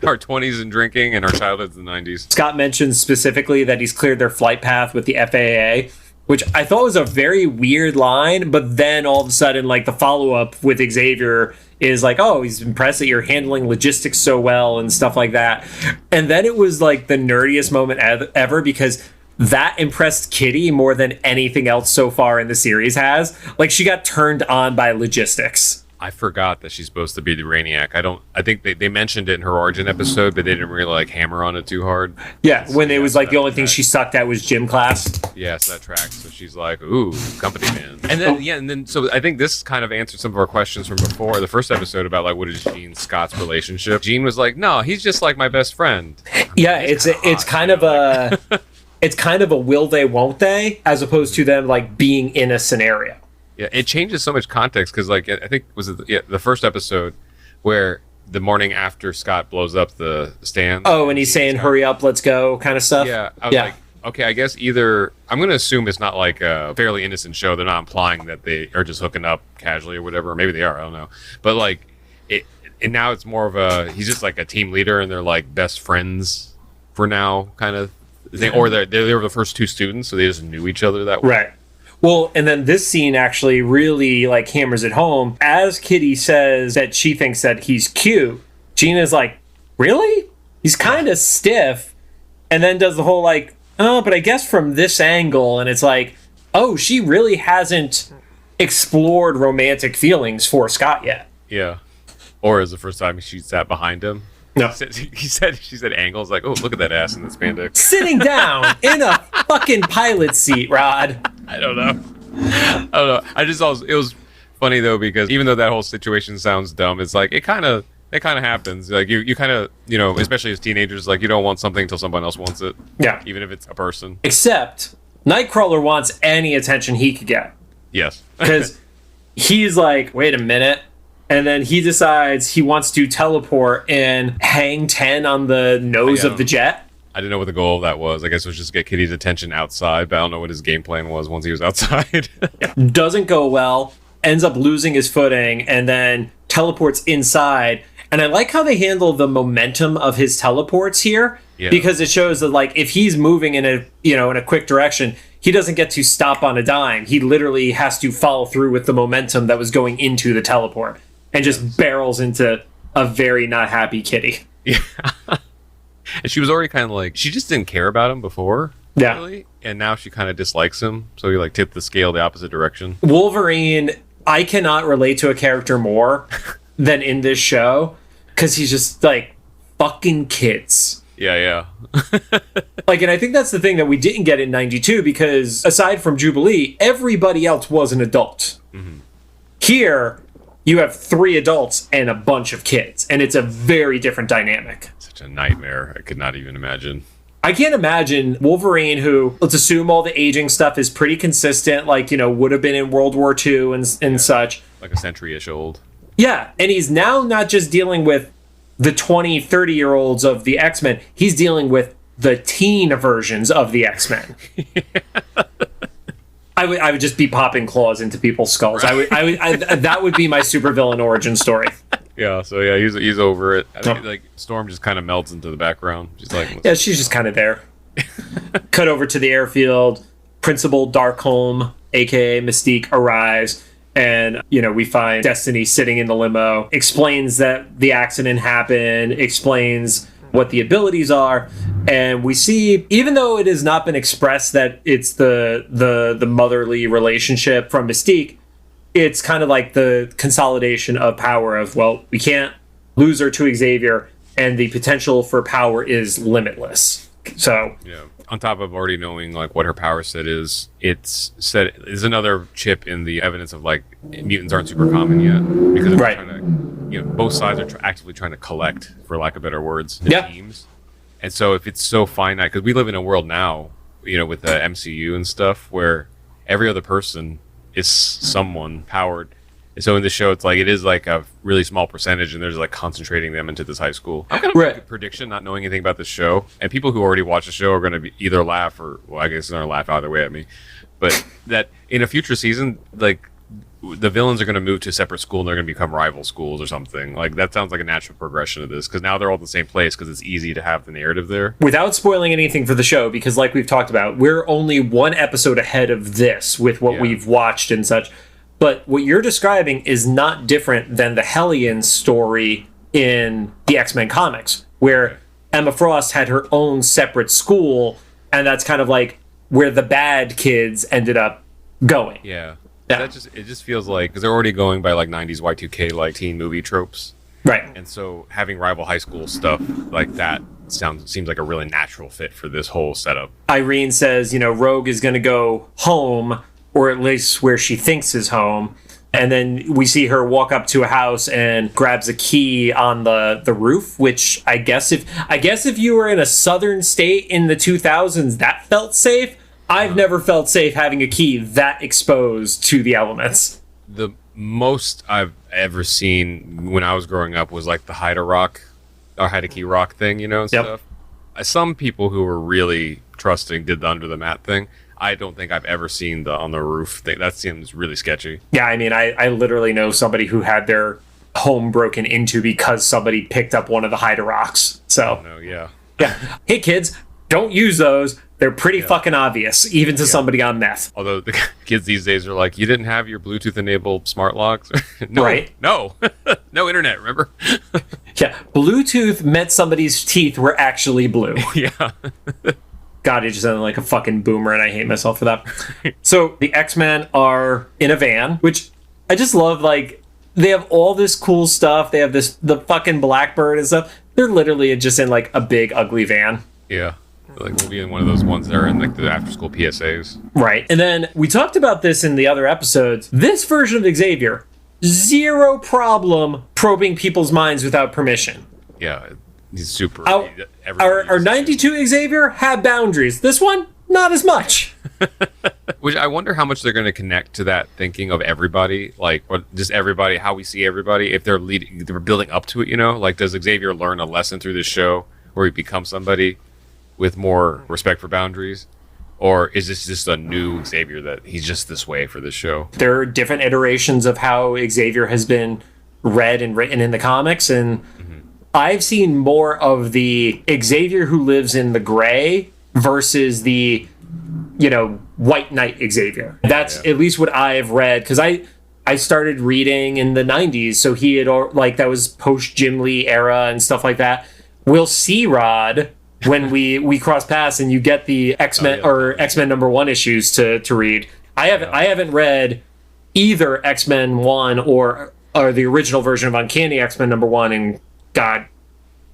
Our 20s and drinking and our childhoods in the 90s. Scott mentioned specifically that he's cleared their flight path with the FAA, which I thought was a very weird line, but then all of a sudden, like, the follow-up with Xavier is like, oh, he's impressed that you're handling logistics so well and stuff like that. And then it was like the nerdiest moment ever because that impressed Kitty more than anything else so far in the series has. Like, she got turned on by logistics. I forgot that she's supposed to be the Brainiac. I think they mentioned it in her origin episode, but they didn't really like hammer on it too hard. Yeah, when it was like the only thing she sucked at was gym class. Yeah, so that tracks. So she's like, ooh, company man. And then so I think this kind of answered some of our questions from before, the first episode about like what is Jean and Scott's relationship. Jean was like, no, he's just like my best friend. Yeah, it's kind of a it's kind of a will they won't they as opposed to them like being in a scenario. Yeah, it changes so much context because, like, I think was it the first episode where the morning after Scott blows up the stand. Oh, and he's saying, "Hurry up, let's go," kind of stuff. Yeah, I was like, okay, I guess either I'm going to assume it's not like a fairly innocent show. They're not implying that they are just hooking up casually or whatever. Or maybe they are. I don't know. But like it, and now it's more of a he's just like a team leader, and they're like best friends for now, kind of thing. Or they were the first two students, so they just knew each other that way. Right. Well, and then this scene actually really like hammers it home. As Kitty says that she thinks that he's cute, Gina's like, really? He's kind of stiff. And then does the whole like, oh, but I guess from this angle. And it's like, oh, she really hasn't explored romantic feelings for Scott yet. Yeah. Or is the first time she sat behind him. No. She said angles like, oh, look at that ass in the spandex. Sitting down in a fucking pilot seat, Rod. I don't know. I just thought it was funny though because even though that whole situation sounds dumb, it's like it kind of happens. Like you kind of especially as teenagers, like you don't want something until someone else wants it. Yeah. Even if it's a person. Except Nightcrawler wants any attention he could get. Yes. Because he's like, wait a minute. And then he decides he wants to teleport and hang 10 on the nose of the jet. I didn't know what the goal of that was. I guess it was just to get Kitty's attention outside, but I don't know what his game plan was once he was outside. Doesn't go well, ends up losing his footing, and then teleports inside. And I like how they handle the momentum of his teleports here, because it shows that like if he's moving in a quick direction, he doesn't get to stop on a dime. He literally has to follow through with the momentum that was going into the teleport, and just barrels into a very not happy Kitty. Yeah. And she was already kind of like, she just didn't care about him before. Yeah. Really. And now she kind of dislikes him. So he like tipped the scale the opposite direction. Wolverine, I cannot relate to a character more than in this show because he's just like fucking kids. Yeah. Like, and I think that's the thing that we didn't get in 92 because aside from Jubilee, everybody else was an adult. Mm-hmm. Here, you have 3 adults and a bunch of kids, and it's a very different dynamic. Such a nightmare. I could not even imagine. I can't imagine Wolverine, who, let's assume all the aging stuff is pretty consistent, like, would have been in World War II and such. Like a century-ish old. Yeah, and he's now not just dealing with the 20, 30-year-olds of the X-Men, he's dealing with the teen versions of the X-Men. I would just be popping claws into people's skulls. Right. That would be my supervillain origin story. Yeah, so yeah, he's over it. I think like Storm just kind of melts into the background. She's like, yeah, she's just kind of there. Cut over to the airfield. Principal Darkholm, aka Mystique, arrives, and we find Destiny sitting in the limo. Explains that the accident happened. Explains what the abilities are, and we see, even though it has not been expressed that it's the motherly relationship from Mystique, it's kind of like the consolidation of power of, well, we can't lose her to Xavier, and the potential for power is limitless. So yeah, on top of already knowing like what her power set is, it's said is another chip in the evidence of like mutants aren't super common yet, because they're trying to, both sides are actively trying to collect, for lack of better words, teams. And so if it's so finite, because we live in a world now, with the MCU and stuff, where every other person is someone powered. And so in the show, it's like it is like a really small percentage, and they're just like concentrating them into this high school. I'm gonna make a prediction, not knowing anything about this show, and people who already watch the show are going to either laugh or, well, I guess they're going to laugh either way at me. But that in a future season, like the villains are going to move to a separate school and they're going to become rival schools or something. Like that sounds like a natural progression of this, because now they're all in the same place because it's easy to have the narrative there. Without spoiling anything for the show, because like we've talked about, we're only one episode ahead of this with what we've watched and such. But what you're describing is not different than the Hellion story in the X-Men comics, where Emma Frost had her own separate school, and that's kind of like where the bad kids ended up going. Yeah. It just feels like, because they're already going by like 90s Y2K like teen movie tropes. Right. And so having rival high school stuff like that seems like a really natural fit for this whole setup. Irene says, Rogue is going to go home, or at least where she thinks is home. And then we see her walk up to a house and grabs a key on the roof, which I guess if you were in a southern state in the 2000s, that felt safe. I've never felt safe having a key that exposed to the elements. The most I've ever seen when I was growing up was like the hide a key rock thing, and stuff. Some people who were really trusting did the under the mat thing. I don't think I've ever seen the on the roof thing. That seems really sketchy. Yeah, I mean, I literally know somebody who had their home broken into because somebody picked up one of the hide-a-rocks. So, yeah. Hey, kids, don't use those. They're pretty fucking obvious, even to somebody on meth. Although the kids these days are like, you didn't have your Bluetooth-enabled smart locks? No, right. No. No internet, remember? Yeah, Bluetooth meant somebody's teeth were actually blue. Yeah. God, it just sounded like a fucking boomer, and I hate myself for that. So the X-Men are in a van, which I just love. Like, they have all this cool stuff. They have the fucking Blackbird and stuff. They're literally just in like a big ugly van. Yeah. Like we'll be in one of those ones that are in like the after school PSAs. Right. And then we talked about this in the other episodes. This version of Xavier, zero problem probing people's minds without permission. Yeah. He's super. Our 92 Xavier had boundaries. This one, not as much. Which I wonder how much they're going to connect to that thinking of everybody, like, or just everybody, how we see everybody. If they're building up to it, like, does Xavier learn a lesson through this show where he becomes somebody with more respect for boundaries? Or is this just a new Xavier that he's just this way for this show? There are different iterations of how Xavier has been read and written in the comics, and I've seen more of the Xavier who lives in the gray versus the, White Knight Xavier. That's at least what I've read, because I started reading in the 90s, so he had, that was post-Jim Lee era and stuff like that. We'll see Rod when we cross paths and you get the X-Men or X-Men #1 issues to read. I haven't read either X-Men 1 or the original version of Uncanny X-Men #1 in God,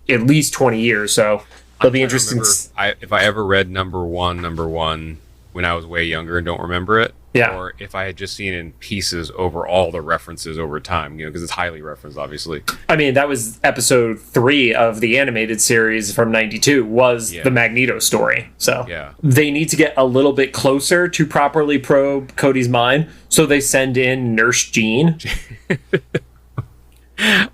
at least 20 years, so it'll be interesting. If I ever read number one, when I was way younger and don't remember it. Yeah. Or if I had just seen in pieces over all the references over time, because it's highly referenced, obviously. I mean, that was episode 3 of the animated series from 92 was the Magneto story. So they need to get a little bit closer to properly probe Cody's mind. So they send in Nurse Jean.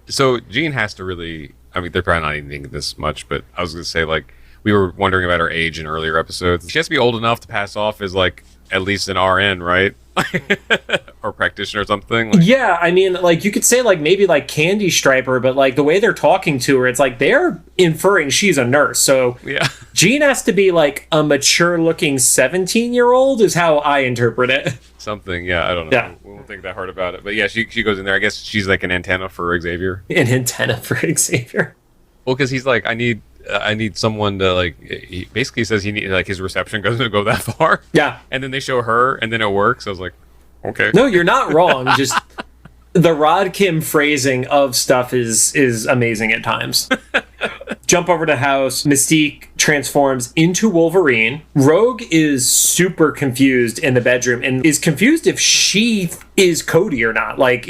So Jean has to really, I mean, they're probably not even thinking this much, but I was going to say, like, we were wondering about her age in earlier episodes. She has to be old enough to pass off as, like, at least an RN, right? Or practitioner or something. Like, yeah, I mean, like, you could say, like, maybe, like, Candy Striper, but, like, the way they're talking to her, it's like they're inferring she's a nurse. So Jean has to be, like, a mature-looking 17-year-old is how I interpret it. Something, I don't know. Yeah. We won't think that hard about it. But, yeah, she goes in there. I guess she's, like, an antenna for Xavier. An antenna for Xavier. Well, because he's like, I need someone to, like, he basically says he need, like, his reception doesn't go that far. Yeah. And then they show her and then it works. I was like, okay. No, you're not wrong. Just the Rod Kim phrasing of stuff is amazing at times. Jump over to house. Mystique transforms into Wolverine. Rogue is super confused in the bedroom and is confused if she is Cody or not. Like,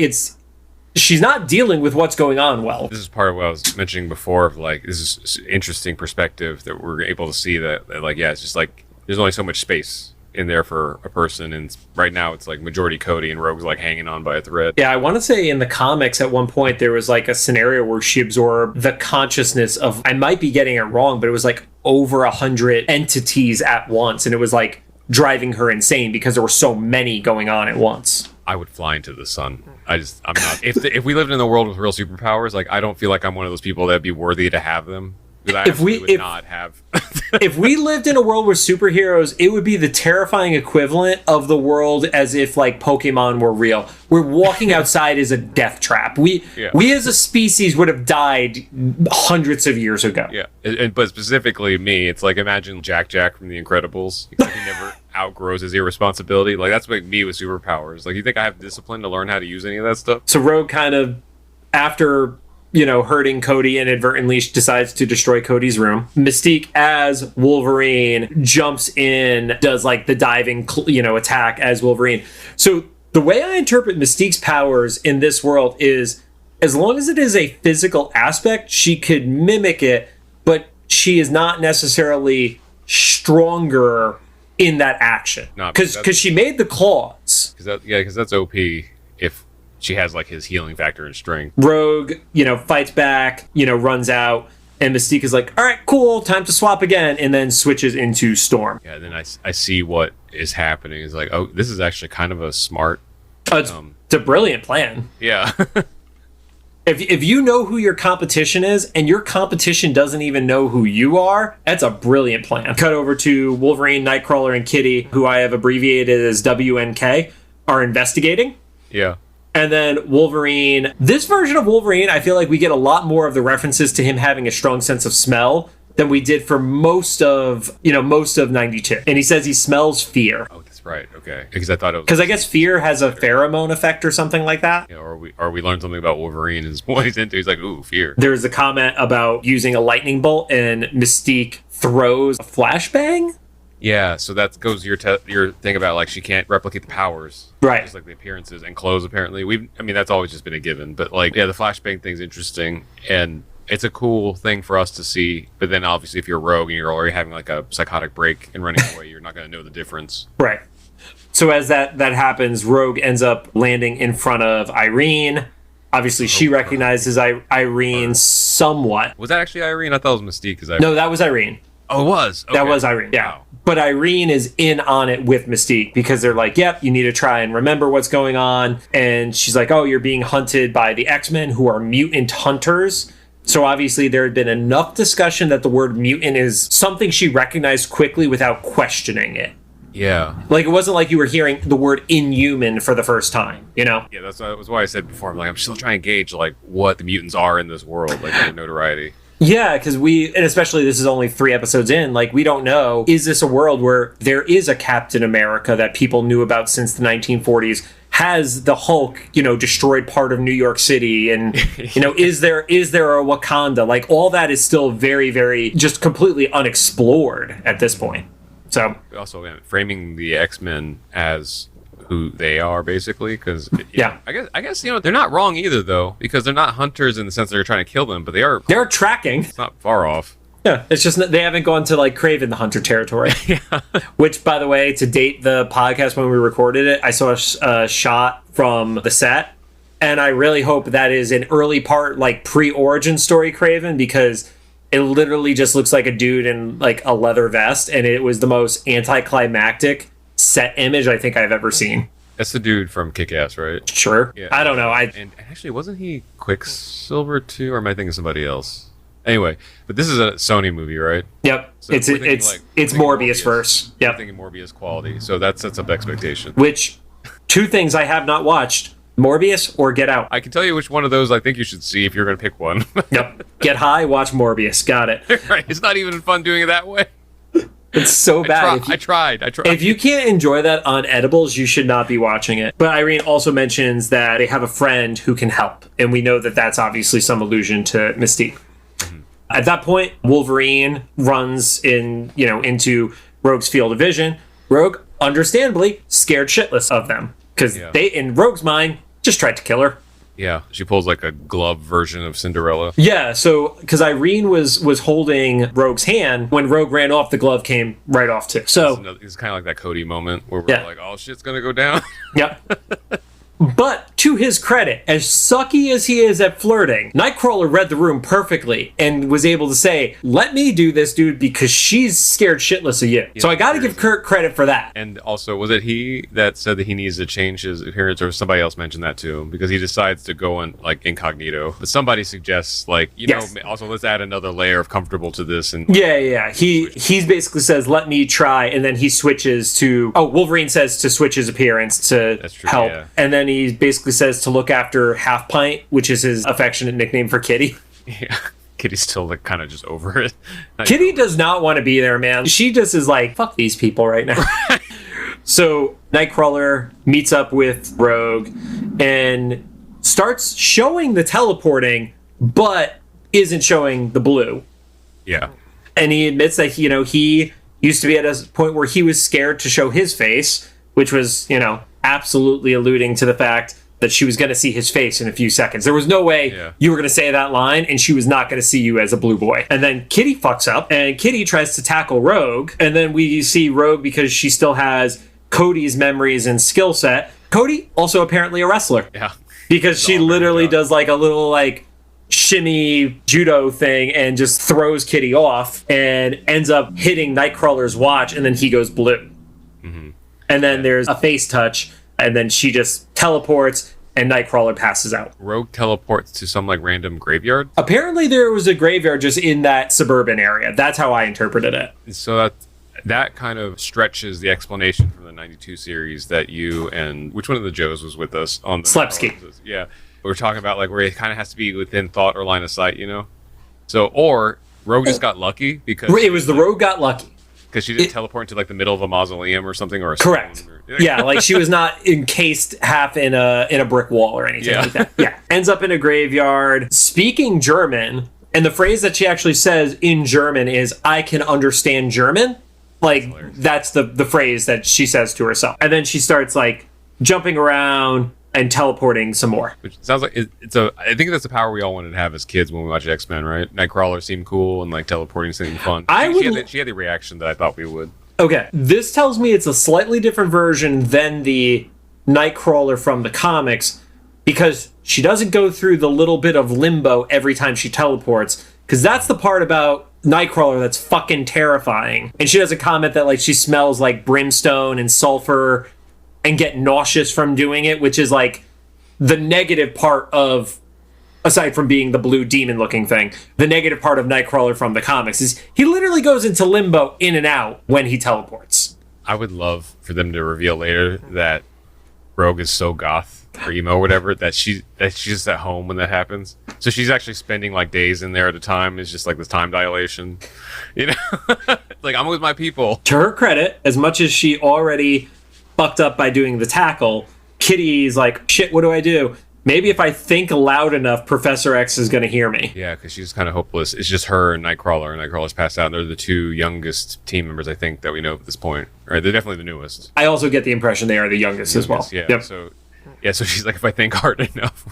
she's not dealing with what's going on well. This is part of what I was mentioning before. Of like, this is interesting perspective that we're able to see that like, it's just like there's only so much space in there for a person, and right now it's like majority Cody and Rogue's like hanging on by a thread. Yeah, I want to say in the comics at one point there was like a scenario where she absorbed the consciousness of, I might be getting it wrong, but it was like over 100 entities at once, and it was like driving her insane because there were so many going on at once. I would fly into the sun. I'm not. If we lived in a world with real superpowers, like, I don't feel like I'm one of those people that'd be worthy to have them. If we lived in a world with superheroes, it would be the terrifying equivalent of the world as if like Pokemon were real. We're walking outside is a death trap. We as a species would have died hundreds of years ago. Yeah, but specifically me, it's like, imagine Jack from The Incredibles. Like, he never outgrows his irresponsibility. Like, that's like me with superpowers. Like, you think I have discipline to learn how to use any of that stuff? So Rogue kind of, after hurting Cody inadvertently, decides to destroy Cody's room. Mystique as Wolverine jumps in, does like the diving, attack as Wolverine. So the way I interpret Mystique's powers in this world is, as long as it is a physical aspect, she could mimic it, but she is not necessarily stronger in that action. Because she made the claws. Because that's OP if she has like his healing factor and strength. Rogue, fights back, runs out, and Mystique is like, all right, cool, time to swap again, and then switches into Storm. Yeah, then I see what is happening. It's like, oh, this is actually kind of a smart... it's a brilliant plan. Yeah. If you know who your competition is, and your competition doesn't even know who you are, that's a brilliant plan. Cut over to Wolverine, Nightcrawler, and Kitty, who I have abbreviated as WNK, are investigating. Yeah. And then Wolverine, this version of Wolverine, I feel like we get a lot more of the references to him having a strong sense of smell than we did for most of 92. And he says he smells fear. Oh, that's right. Okay. Because I thought it was... Because I guess fear has a pheromone effect or something like that. Yeah, or we learned something about Wolverine is what he's into. He's like, ooh, fear. There's a comment about using a lightning bolt, and Mystique throws a flashbang. Yeah, so that goes your thing about, like, she can't replicate the powers. Right. Just like the appearances and clothes, apparently. That's always just been a given. But, like, the flashbang thing's interesting, and it's a cool thing for us to see. But then, obviously, if you're Rogue and you're already having, like, a psychotic break and running away, you're not going to know the difference. Right. So as that happens, Rogue ends up landing in front of Irene. Obviously, she recognizes Irene somewhat. Was that actually Irene? I thought it was Mystique. No, that was Irene. Oh, it was? Okay. That was Irene, yeah. Wow. But Irene is in on it with Mystique because they're like, yep, you need to try and remember what's going on. And she's like, oh, you're being hunted by the X-Men, who are mutant hunters. So obviously there had been enough discussion that the word mutant is something she recognized quickly without questioning it. Yeah. Like, it wasn't like you were hearing the word inhuman for the first time, Yeah, that was why I said before, I'm still trying to gauge, like, what the mutants are in this world, like, their notoriety. Yeah, because and especially this is only 3 episodes in, like, we don't know, is this a world where there is a Captain America that people knew about since the 1940s? Has the Hulk, destroyed part of New York City? And, is there a Wakanda? Like, all that is still very, very just completely unexplored at this point. So Also, framing the X-Men as who they are, basically, because I guess they're not wrong either, though, because they're not hunters in the sense that they're trying to kill them, but they're tracking. It's not far off. Yeah, it's just they haven't gone to like Craven the Hunter territory. Yeah. Which, by the way, to date the podcast when we recorded it, I saw a shot from the set, and I really hope that is an early part, like pre-origin story Craven, because it literally just looks like a dude in like a leather vest, and it was the most anticlimactic set image I think I've ever seen. That's the dude from Kick-Ass, right? Sure. Yeah. I don't know. And actually, wasn't he Quicksilver too, or am I thinking somebody else? Anyway, but this is a Sony movie, right? Yep. So it's Morbius verse. Yep. I'm thinking Morbius quality, so that sets up expectation. Which, two things I have not watched: Morbius or Get Out. I can tell you which one of those I think you should see if you're going to pick one. Yep. Get high, watch Morbius. Got it. Right. It's not even fun doing it that way. It's so bad. I tried. If you can't enjoy that on edibles, you should not be watching it. But Irene also mentions that they have a friend who can help, and we know that that's obviously some allusion to Mystique. At that point, Wolverine runs into Rogue's field of vision. Rogue, understandably, scared shitless of them because they, in Rogue's mind, just tried to kill her. Yeah, she pulls like a glove version of Cinderella. Yeah, so because Irene was holding Rogue's hand when Rogue ran off, the glove came right off too. So it's kind of like that Cody moment where we're like, "Oh, shit's gonna go down." Yep. But to his credit, as sucky as he is at flirting, Nightcrawler read the room perfectly and was able to say, let me do this, dude, because she's scared shitless of you. Yeah, so I gotta give Kurt credit for that. And also, was it he that said that he needs to change his appearance, or somebody else mentioned that to him? Because he decides to go in, like, incognito. But somebody suggests, like, know, also let's add another layer of comfortable to this. And He basically says, let me try, and then he switches to... Oh, Wolverine says to switch his appearance to help. Yeah. And then he basically says to look after Half Pint, which is his affectionate nickname for Kitty. Yeah. Kitty's still like kind of just over it. Kitty does not want to be there, man. She just is like, fuck these people right now. So Nightcrawler meets up with Rogue and starts showing the teleporting, but isn't showing the blue. Yeah. And he admits that, he used to be at a point where he was scared to show his face, which was, absolutely alluding to the fact that she was going to see his face in a few seconds. There was no way you were going to say that line and she was not going to see you as a blue boy. And then Kitty fucks up and Kitty tries to tackle Rogue. And then we see Rogue, because she still has Cody's memories and skill set. Cody, also apparently a wrestler. Yeah. Because she literally does like a little like shimmy judo thing and just throws Kitty off and ends up hitting Nightcrawler's watch, and then he goes blue. Mm-hmm. And then there's a face touch, and then she just teleports, and Nightcrawler passes out. Rogue teleports to some like random graveyard? Apparently there was a graveyard just in that suburban area. That's how I interpreted it. So that kind of stretches the explanation from the 92 series that you and... Which one of the Joes was with us on the... Slepsky. Yeah. We were talking about like where it kind of has to be within thought or line of sight, So, or Rogue just got lucky because... It was the Rogue got lucky. Because she didn't teleport into like the middle of a mausoleum or something, or a correct. Yeah, like she was not encased half in a brick wall or anything like that. Yeah, ends up in a graveyard, speaking German, and the phrase that she actually says in German is "I can understand German." Like that's the phrase that she says to herself, and then she starts like jumping around and teleporting some more. Which sounds like I think that's the power we all wanted to have as kids when we watched X-Men, right? Nightcrawler seemed cool and like teleporting seemed fun. She had the reaction that I thought we would. Okay, this tells me it's a slightly different version than the Nightcrawler from the comics, because she doesn't go through the little bit of limbo every time she teleports, because that's the part about Nightcrawler that's fucking terrifying. And she does a comment that like she smells like brimstone and sulfur and get nauseous from doing it, which is like the negative part of, aside from being the blue demon looking thing, the negative part of Nightcrawler from the comics is he literally goes into limbo in and out when he teleports. I would love for them to reveal later that Rogue is so goth or emo or whatever that she's just at home when that happens. So she's actually spending like days in there at a time. It's just like this time dilation, like I'm with my people. To her credit, as much as she already fucked up by doing the tackle, Kitty's like, shit, what do I do? maybe if I think loud enough, Professor X is going to hear me. Yeah, because she's kind of hopeless. It's just her and Nightcrawler, and Nightcrawler's passed out. And they're the two youngest team members, I think, that we know at this point. Right? They're definitely the newest. I also get the impression they are the youngest as well. Yeah. Yep. So she's like, if I think hard enough.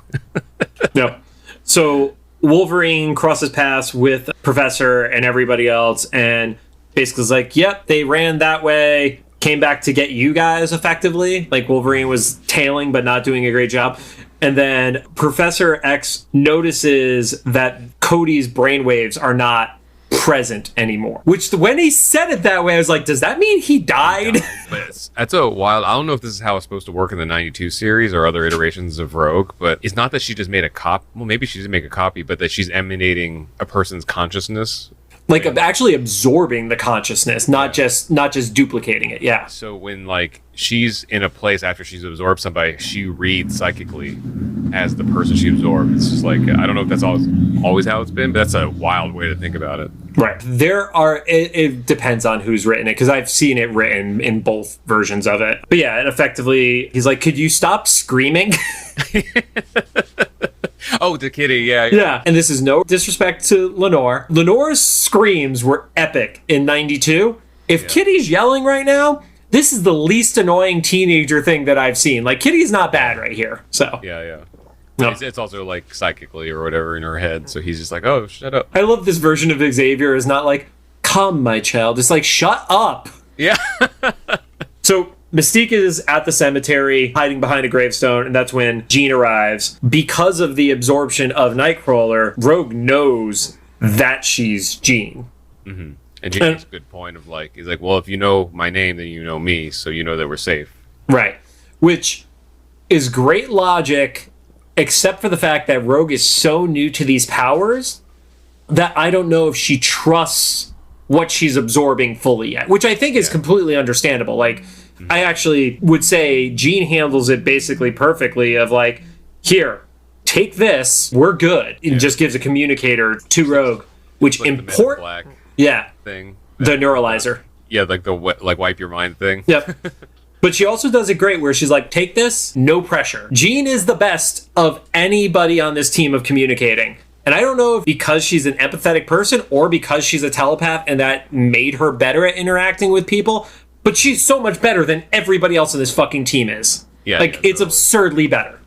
No. So Wolverine crosses paths with Professor and everybody else, and basically is like, yep, they ran that way, came back to get you guys effectively. Like, Wolverine was tailing but not doing a great job. And then Professor X notices that Cody's brainwaves are not present anymore. Which, when he said it that way, I was like, does that mean he died? That's a wild... I don't know if this is how it's supposed to work in the 92 series or other iterations of Rogue, but it's not that she just made a copy. Well, maybe she didn't make a copy, but that she's emanating a person's consciousness. Like, actually absorbing the consciousness, not just duplicating it. Yeah. So when, like, she's in a place after she's absorbed somebody, she reads psychically as the person she absorbed. It's just like, I don't know if that's always how it's been, but that's a wild way to think about it. Right. It depends on who's written it, because I've seen it written in both versions of it. But yeah, and effectively, he's like, could you stop screaming? Oh, to Kitty, yeah. Yeah, and this is no disrespect to Lenore. Lenore's screams were epic in 92. If Kitty's yelling right now, this is the least annoying teenager thing that I've seen. Like, Kitty's not bad right here, so. Yeah. No. It's also, like, psychically or whatever in her head, so he's just like, oh, shut up. I love this version of Xavier is not like, come, my child. It's like, shut up. Yeah. So Mystique is at the cemetery, hiding behind a gravestone, and that's when Jean arrives. Because of the absorption of Nightcrawler, Rogue knows that she's Jean. Mm-hmm. And Jean makes a good point of, like, he's like, well, if you know my name, then you know me, so you know that we're safe. Right. Which is great logic, except for the fact that Rogue is so new to these powers that I don't know if she trusts what she's absorbing fully yet, which I think is completely understandable. Like, I actually would say Jean handles it basically perfectly of like, here, take this, we're good. It just gives a communicator to Rogue, which like import... thing. The neuralizer. Yeah, like the wipe your mind thing. Yep. But she also does it great where she's like, take this, no pressure. Jean is the best of anybody on this team of communicating. And I don't know if because she's an empathetic person or because she's a telepath and that made her better at interacting with people, but she's so much better than everybody else in this fucking team is. Yeah. Like, it's absurdly better.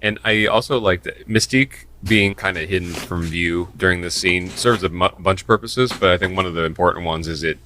And I also like that Mystique being kind of hidden from view during this scene serves a bunch of purposes, but I think one of the important ones is it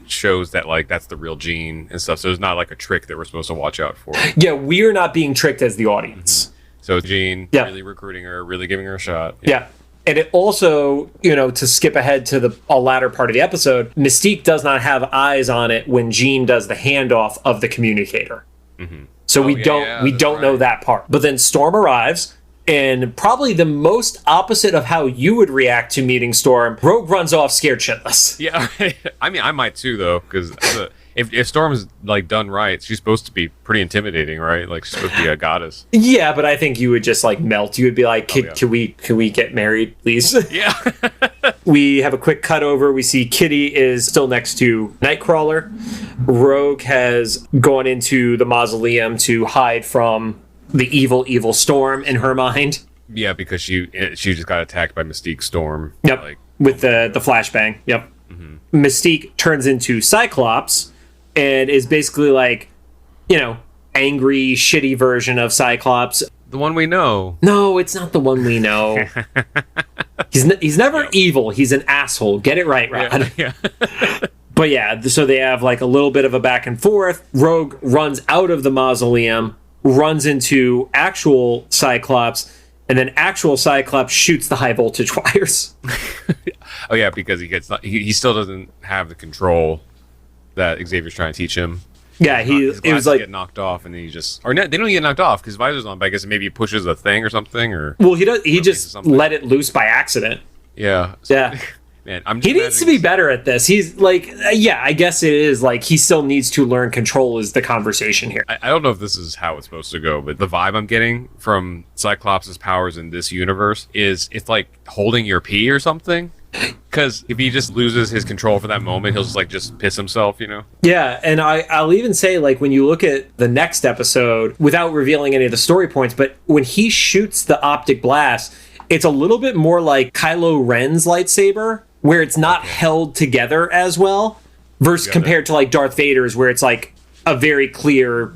shows that, like, that's the real Jean and stuff, so it's not like a trick that we're supposed to watch out for. Yeah, we're not being tricked as the audience. Mm-hmm. So Jean, really recruiting her, really giving her a shot. Yeah. And it also, to skip ahead to a latter part of the episode, Mystique does not have eyes on it when Jean does the handoff of the communicator. Mm-hmm. So we don't know that part. But then Storm arrives, and probably the most opposite of how you would react to meeting Storm, Rogue runs off scared shitless. Yeah, I mean, I might too, though, because if Storm's, like, done right, she's supposed to be pretty intimidating, right? Like, she's supposed to be a goddess. Yeah, but I think you would just, like, melt. You would be like, can we get married, please? Yeah. We have a quick cut over. We see Kitty is still next to Nightcrawler. Rogue has gone into the mausoleum to hide from the evil Storm in her mind. Yeah, because she just got attacked by Mystique Storm. Yep, like, with the flashbang. Yep. Mm-hmm. Mystique turns into Cyclops and is basically like, angry, shitty version of Cyclops. The one we know. No, it's not the one we know. He's never evil. He's an asshole. Get it right, Rod. Yeah. But yeah, so they have like a little bit of a back and forth. Rogue runs out of the mausoleum, runs into actual Cyclops, and then actual Cyclops shoots the high voltage wires. Oh yeah, because he still doesn't have the control that Xavier's trying to teach him. Yeah, it was like get knocked off, and then they don't get knocked off because visor's on. But I guess maybe he pushes a thing or something, or he just let it loose by accident. Yeah, yeah. Man, he needs to be better at this. He's like, I guess it is like he still needs to learn control. Is the conversation here? I don't know if this is how it's supposed to go, but the vibe I'm getting from Cyclops' powers in this universe is it's like holding your pee or something. Because if he just loses his control for that moment, he'll just piss himself, Yeah, and I'll even say, like, when you look at the next episode, without revealing any of the story points, but when he shoots the optic blast, it's a little bit more like Kylo Ren's lightsaber, where it's not held together as well, versus compared to, like, Darth Vader's, where it's, like, a very clear,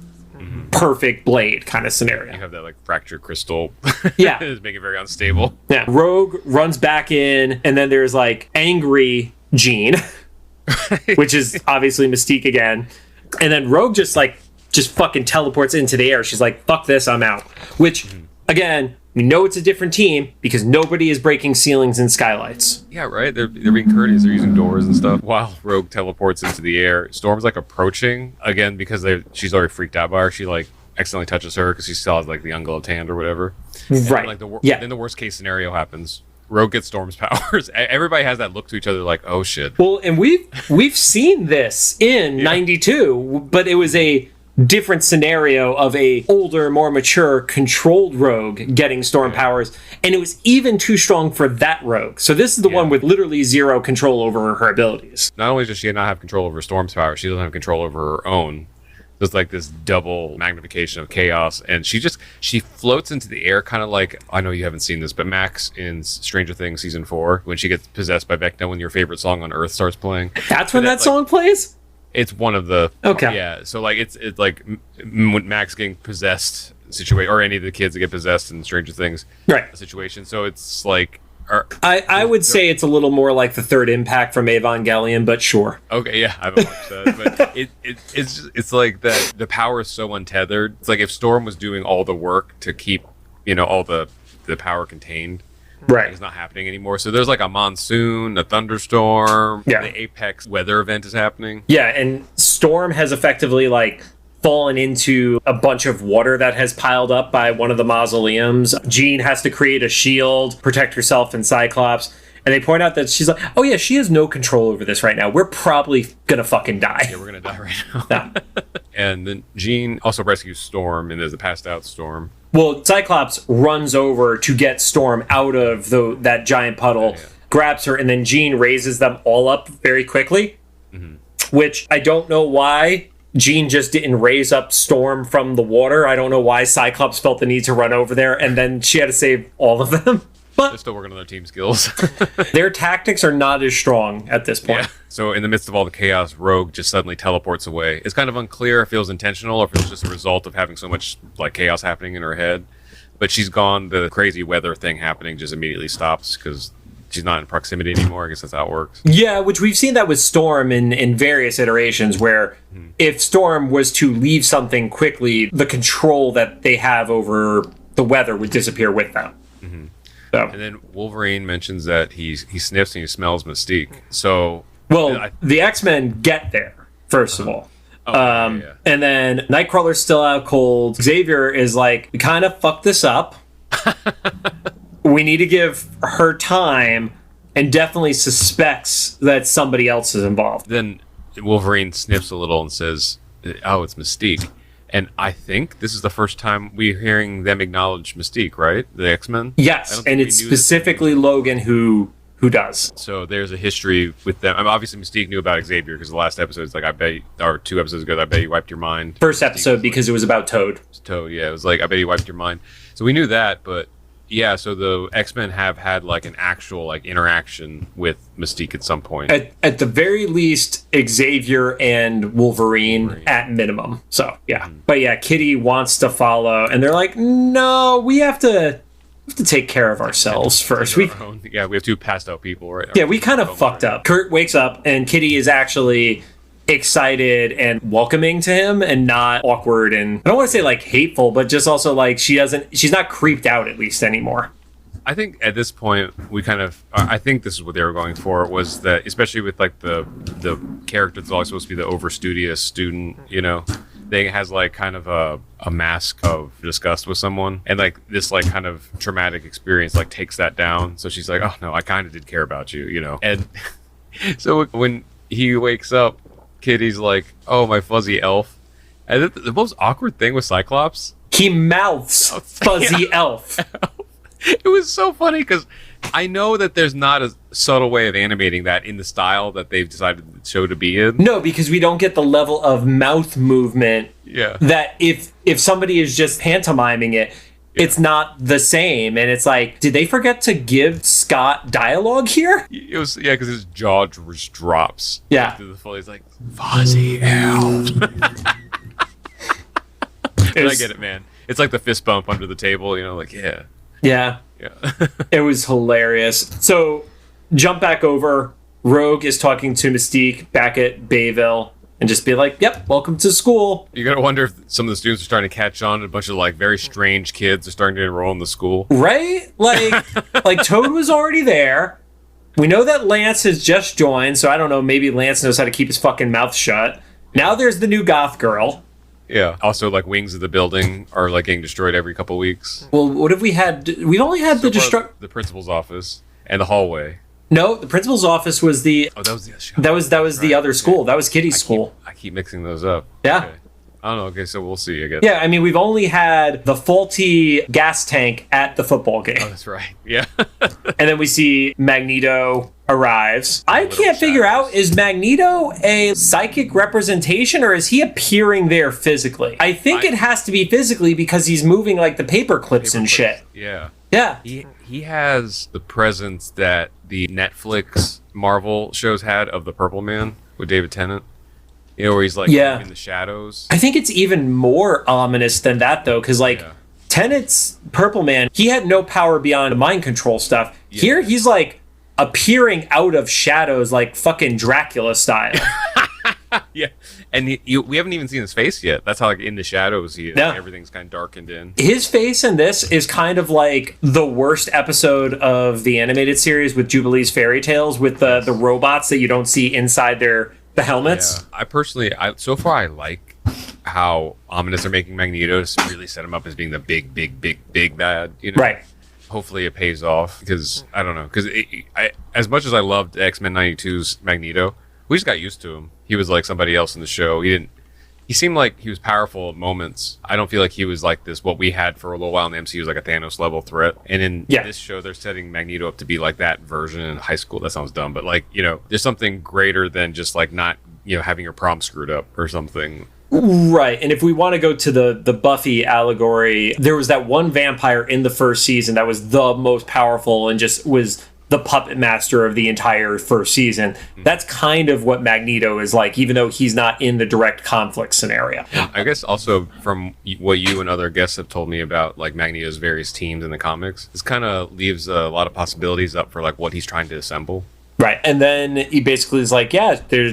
perfect blade kind of scenario. You have that, like, fractured crystal. Yeah. It's making it very unstable. Yeah. Rogue runs back in, and then there's, like, angry Jean, which is obviously Mystique again. And then Rogue just fucking teleports into the air. She's like, fuck this, I'm out. Which, again, we know it's a different team because nobody is breaking ceilings and skylights. Yeah, right? They're being courteous. They're using doors and stuff. While Rogue teleports into the air, Storm's, like, approaching. Again, because she's already freaked out by her. She, like, accidentally touches her because she still has, like, the ungloved hand or whatever. Right. Then, then the worst case scenario happens. Rogue gets Storm's powers. Everybody has that look to each other like, oh, shit. Well, and we've seen this in 92, but it was a different scenario of a older, more mature, controlled Rogue getting Storm powers, and it was even too strong for that Rogue. So this is the one with literally zero control over her abilities. Not only does she not have control over Storm's power, she doesn't have control over her own. There's like this double magnification of chaos, and she floats into the air, kind of like, I know you haven't seen this, but Max in Stranger Things season 4, when she gets possessed by Vecna, when your favorite song on Earth starts playing. That's when that song plays? It's one of the so like it's like when Max getting possessed situation, or any of the kids that get possessed in Stranger Things situation. So it's like I would say it's a little more like the third impact from Evangelion, but sure. Okay, yeah, I haven't watched that, but it's like that. The power is so untethered. It's like if Storm was doing all the work to keep all the power contained. Right. It's not happening anymore. So there's like a monsoon, a thunderstorm. Yeah. The apex weather event is happening. Yeah, and Storm has effectively like fallen into a bunch of water that has piled up by one of the mausoleums. Jean has to create a shield, protect herself and Cyclops. And they point out that she's like, oh yeah, she has no control over this right now. We're probably gonna fucking die. Yeah, we're gonna die right now. Yeah. And then Jean also rescues Storm, and there's a passed out Storm. Well, Cyclops runs over to get Storm out of that giant puddle, grabs her, and then Jean raises them all up very quickly, which I don't know why Jean just didn't raise up Storm from the water. I don't know why Cyclops felt the need to run over there, and then she had to save all of them. But they're still working on their team skills. Their tactics are not as strong at this point. Yeah. So in the midst of all the chaos, Rogue just suddenly teleports away. It's kind of unclear if it was intentional or if it was just a result of having so much like chaos happening in her head. But she's gone. The crazy weather thing happening just immediately stops because she's not in proximity anymore. I guess that's how it works. Yeah, which we've seen that with Storm in various iterations where if Storm was to leave something quickly, the control that they have over the weather would disappear with them. So. And then Wolverine mentions that he sniffs and he smells Mystique. So, the X-Men get there first of all, and then Nightcrawler's still out cold. Xavier is like, we kind of fucked this up. We need to give her time, and definitely suspects that somebody else is involved. Then Wolverine sniffs a little and says, "Oh, it's Mystique." And I think this is the first time we're hearing them acknowledge Mystique, right? The X-Men? Yes, and it's specifically Logan who does. So there's a history with them. I mean, obviously, Mystique knew about Xavier because the last episode is like, I bet, or 2 episodes ago, I bet you wiped your mind. First episode because it was about Toad. Toad, yeah. It was like, I bet you wiped your mind. So we knew that, but yeah, so the X-Men have had like an actual like interaction with Mystique at some point. At the very least, Xavier and Wolverine at minimum. So yeah, but yeah, Kitty wants to follow, and they're like, no, we have to take care of ourselves first. We have 2 passed out people, right? Yeah, we kind of fucked up. Kurt wakes up, and Kitty is actually excited and welcoming to him and not awkward, and I don't want to say like hateful, but just also like she's not creeped out at least anymore. I think at this point we kind of I think this is what they were going for, was that especially with like the character that's always supposed to be the over studious student, they has like kind of a mask of disgust with someone, and like this like kind of traumatic experience like takes that down. So she's like, oh no, I kind of did care about you, and so when he wakes up, Kitty's like, oh, my fuzzy elf. And the most awkward thing with Cyclops, he mouths fuzzy elf. It was so funny because I know that there's not a subtle way of animating that in the style that they've decided the show to be in. No, because we don't get the level of mouth movement that if somebody is just pantomiming it, it's not the same. And it's like, did they forget to give Scott dialogue here? It was, because his jaw just drops. Yeah. He's like, fuzzy elf. I get it, man. It's like the fist bump under the table, like, yeah. Yeah. It was hilarious. So, jump back over. Rogue is talking to Mystique back at Bayville and just be like, yep, welcome to school. You gotta wonder if some of the students are starting to catch on. A bunch of, like, very strange kids are starting to enroll in the school. Right? Like Toad was already there. We know that Lance has just joined, so I don't know, maybe Lance knows how to keep his fucking mouth shut. Now there's the new goth girl. Yeah. Also, like, wings of the building are, like, getting destroyed every couple weeks. Well, what have we had? We've only had the principal's office and the hallway. No, the principal's office was the... Oh, that was the other show. That was the other school. That was Kitty's school. I keep mixing those up. Yeah. Okay. I don't know. Okay, so we'll see, I guess. Yeah, I mean, we've only had the faulty gas tank at the football game. Oh, that's right. Yeah. And then we see Magneto arrives. I can't figure out, is Magneto a psychic representation or is he appearing there physically? I think it has to be physically because he's moving like the paper clips and shit. Yeah. Yeah. He has the presence that the Netflix Marvel shows had of the Purple Man with David Tennant. Where he's like in the shadows. I think it's even more ominous than that though, because Tennant's Purple Man, he had no power beyond mind control stuff. Yeah. Here he's like appearing out of shadows like fucking Dracula style. Yeah, and we haven't even seen his face yet. That's how like in the shadows he is. Yeah. Everything's kind of darkened in. His face in this is kind of like the worst episode of the animated series with Jubilee's Fairy Tales with the robots that you don't see inside the helmets. Yeah. I personally, so far I like how ominous they're making Magneto to really set him up as being the big bad. Right. Hopefully it pays off because I don't know, because as much as I loved X-Men 92's Magneto, we just got used to him. He was like somebody else in the show. He seemed like he was powerful at moments. I don't feel like he was like this, what we had for a little while in the MCU was like a Thanos level threat. And in this show, they're setting Magneto up to be like that version in high school. That sounds dumb, but like, there's something greater than just like not, having your prom screwed up or something. Right. And if we want to go to the Buffy allegory, there was that one vampire in the first season that was the most powerful and just was the puppet master of the entire first season. That's kind of what Magneto is like, even though he's not in the direct conflict scenario. I guess also from what you and other guests have told me about like Magneto's various teams in the comics, this kind of leaves a lot of possibilities up for like what he's trying to assemble. Right. And then he basically is like,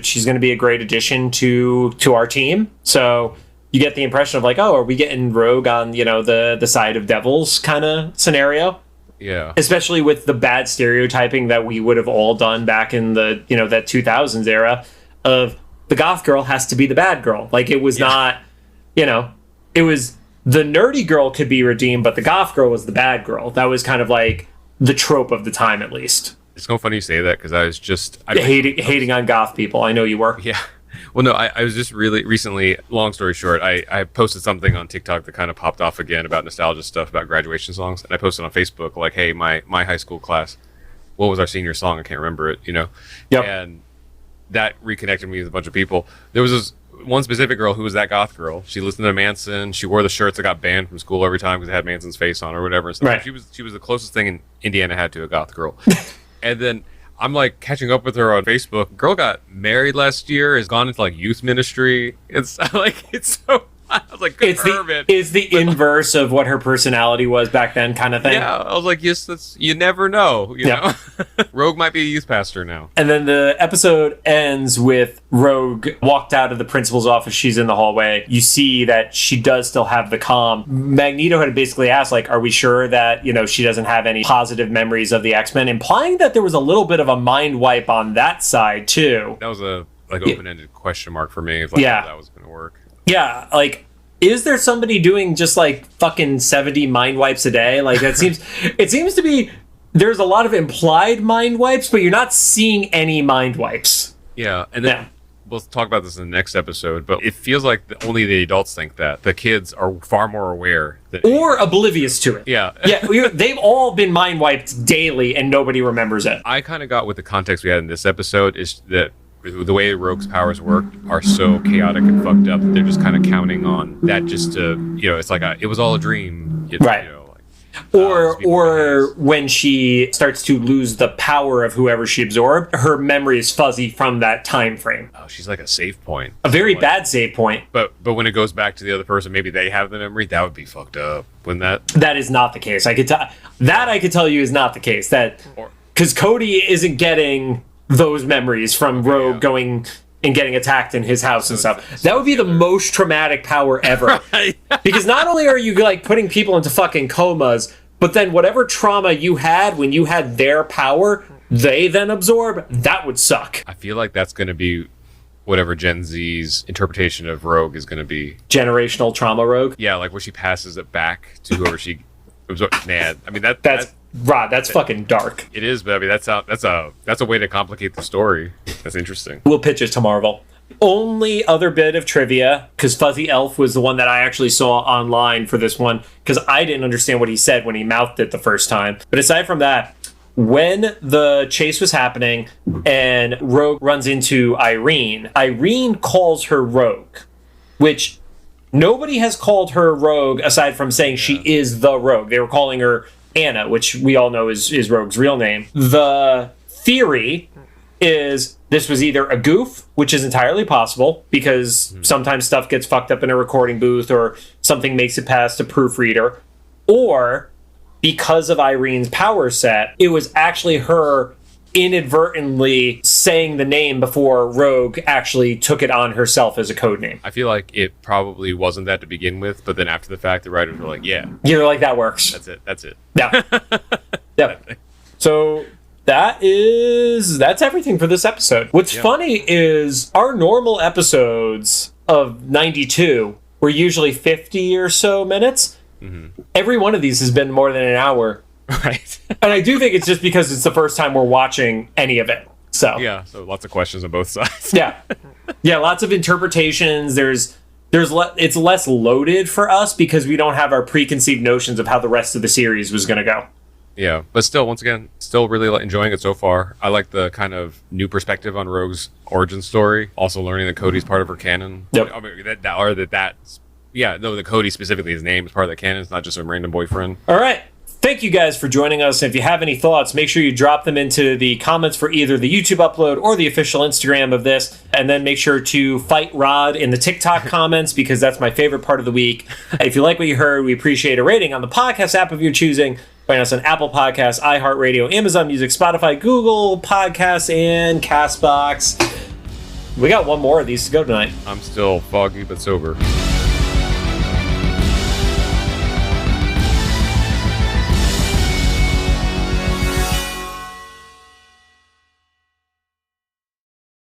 she's going to be a great addition to our team. So you get the impression of like, oh, are we getting Rogue on, the side of devils kind of scenario? Yeah. Especially with the bad stereotyping that we would have all done back in the, that 2000s era of the goth girl has to be the bad girl. Like it was not, it was the nerdy girl could be redeemed, but the goth girl was the bad girl. That was kind of like the trope of the time, at least. It's so funny you say that because I was just... hating on goth people. I know you were. Yeah. Well, no, I was just really recently, long story short, I posted something on TikTok that kind of popped off again about nostalgia stuff, about graduation songs. And I posted on Facebook, like, hey, my high school class, what was our senior song? I can't remember it, Yep. And that reconnected me with a bunch of people. There was this one specific girl who was that goth girl. She listened to Manson. She wore the shirts that got banned from school every time because it had Manson's face on or whatever. And stuff. Right. She was the closest thing in Indiana had to a goth girl. And then I'm like catching up with her on Facebook. Girl got married last year, has gone into like youth ministry. It's like, it's so, I was like, good for her, man. It's the inverse of what her personality was back then kind of thing. Yeah, I was like, yes, you never know, you know? Rogue might be a youth pastor now. And then the episode ends with Rogue walked out of the principal's office. She's in the hallway. You see that she does still have the comm. Magneto had basically asked, like, are we sure that, she doesn't have any positive memories of the X-Men, implying that there was a little bit of a mind wipe on that side, too. That was a open-ended question mark for me, if how that was going to work. Yeah, like, is there somebody doing just like fucking 70 mind wipes a day? Like it seems to be there's a lot of implied mind wipes, but you're not seeing any mind wipes. Yeah, and then we'll talk about this in the next episode, but it feels like only the adults think that. The kids are far more aware. Or oblivious to it. Yeah. Yeah, they've all been mind wiped daily and nobody remembers it. I kind of got with the context we had in this episode is that the way Rogue's powers work are so chaotic and fucked up that they're just kind of counting on that just to, it's like it was all a dream. Right. Or when she starts to lose the power of whoever she absorbed, her memory is fuzzy from that time frame. Oh, she's like a save point. A very bad save point. But when it goes back to the other person, maybe they have the memory. That would be fucked up. Wouldn't that? That is not the case. I could tell you is not the case. Because Cody isn't getting those memories from Rogue going and getting attacked in his house and stuff. That would be the most traumatic power ever. Because not only are you like putting people into fucking comas, but then whatever trauma you had when you had their power, they then absorb, that would suck. I feel like that's going to be whatever Gen Z's interpretation of Rogue is going to be. Generational trauma Rogue? Yeah, like where she passes it back to whoever she absorbs. Man, I mean, that's Rod, that's fucking dark. It is, but I mean that's a way to complicate the story. That's interesting. We'll pitch it to Marvel. Only other bit of trivia, because Fuzzy Elf was the one that I actually saw online for this one, because I didn't understand what he said when he mouthed it the first time. But aside from that, when the chase was happening and Rogue runs into Irene calls her Rogue, which nobody has called her Rogue aside from saying she is the Rogue. They were calling her Anna, which we all know is Rogue's real name. The theory is this was either a goof, which is entirely possible because sometimes stuff gets fucked up in a recording booth or something makes it past a proofreader, or because of Irene's power set, it was actually her inadvertently saying the name before Rogue actually took it on herself as a code name. I feel like it probably wasn't that to begin with, but then after the fact, the writers were like, yeah. You're like, that works. That's it. Yeah. Yeah. So that's everything for this episode. What's funny is our normal episodes of 92 were usually 50 or so minutes. Mm-hmm. Every one of these has been more than an hour. Right. And I do think it's just because it's the first time we're watching any of it. So lots of questions on both sides. Yeah, lots of interpretations. It's less loaded for us because we don't have our preconceived notions of how the rest of the series was going to go. Yeah, but still, once again, really enjoying it so far. I like the kind of new perspective on Rogue's origin story. Also learning that Cody's part of her canon. Yep. I mean, that Cody specifically, his name is part of the canon. It's not just a random boyfriend. All right. Thank you guys for joining us. If you have any thoughts, make sure you drop them into the comments for either the YouTube upload or the official Instagram of this. And then make sure to fight Rod in the TikTok comments because that's my favorite part of the week. If you like what you heard, we appreciate a rating on the podcast app of your choosing. Find us on Apple Podcasts, iHeartRadio, Amazon Music, Spotify, Google Podcasts, and CastBox. We got one more of these to go tonight. I'm still foggy but sober.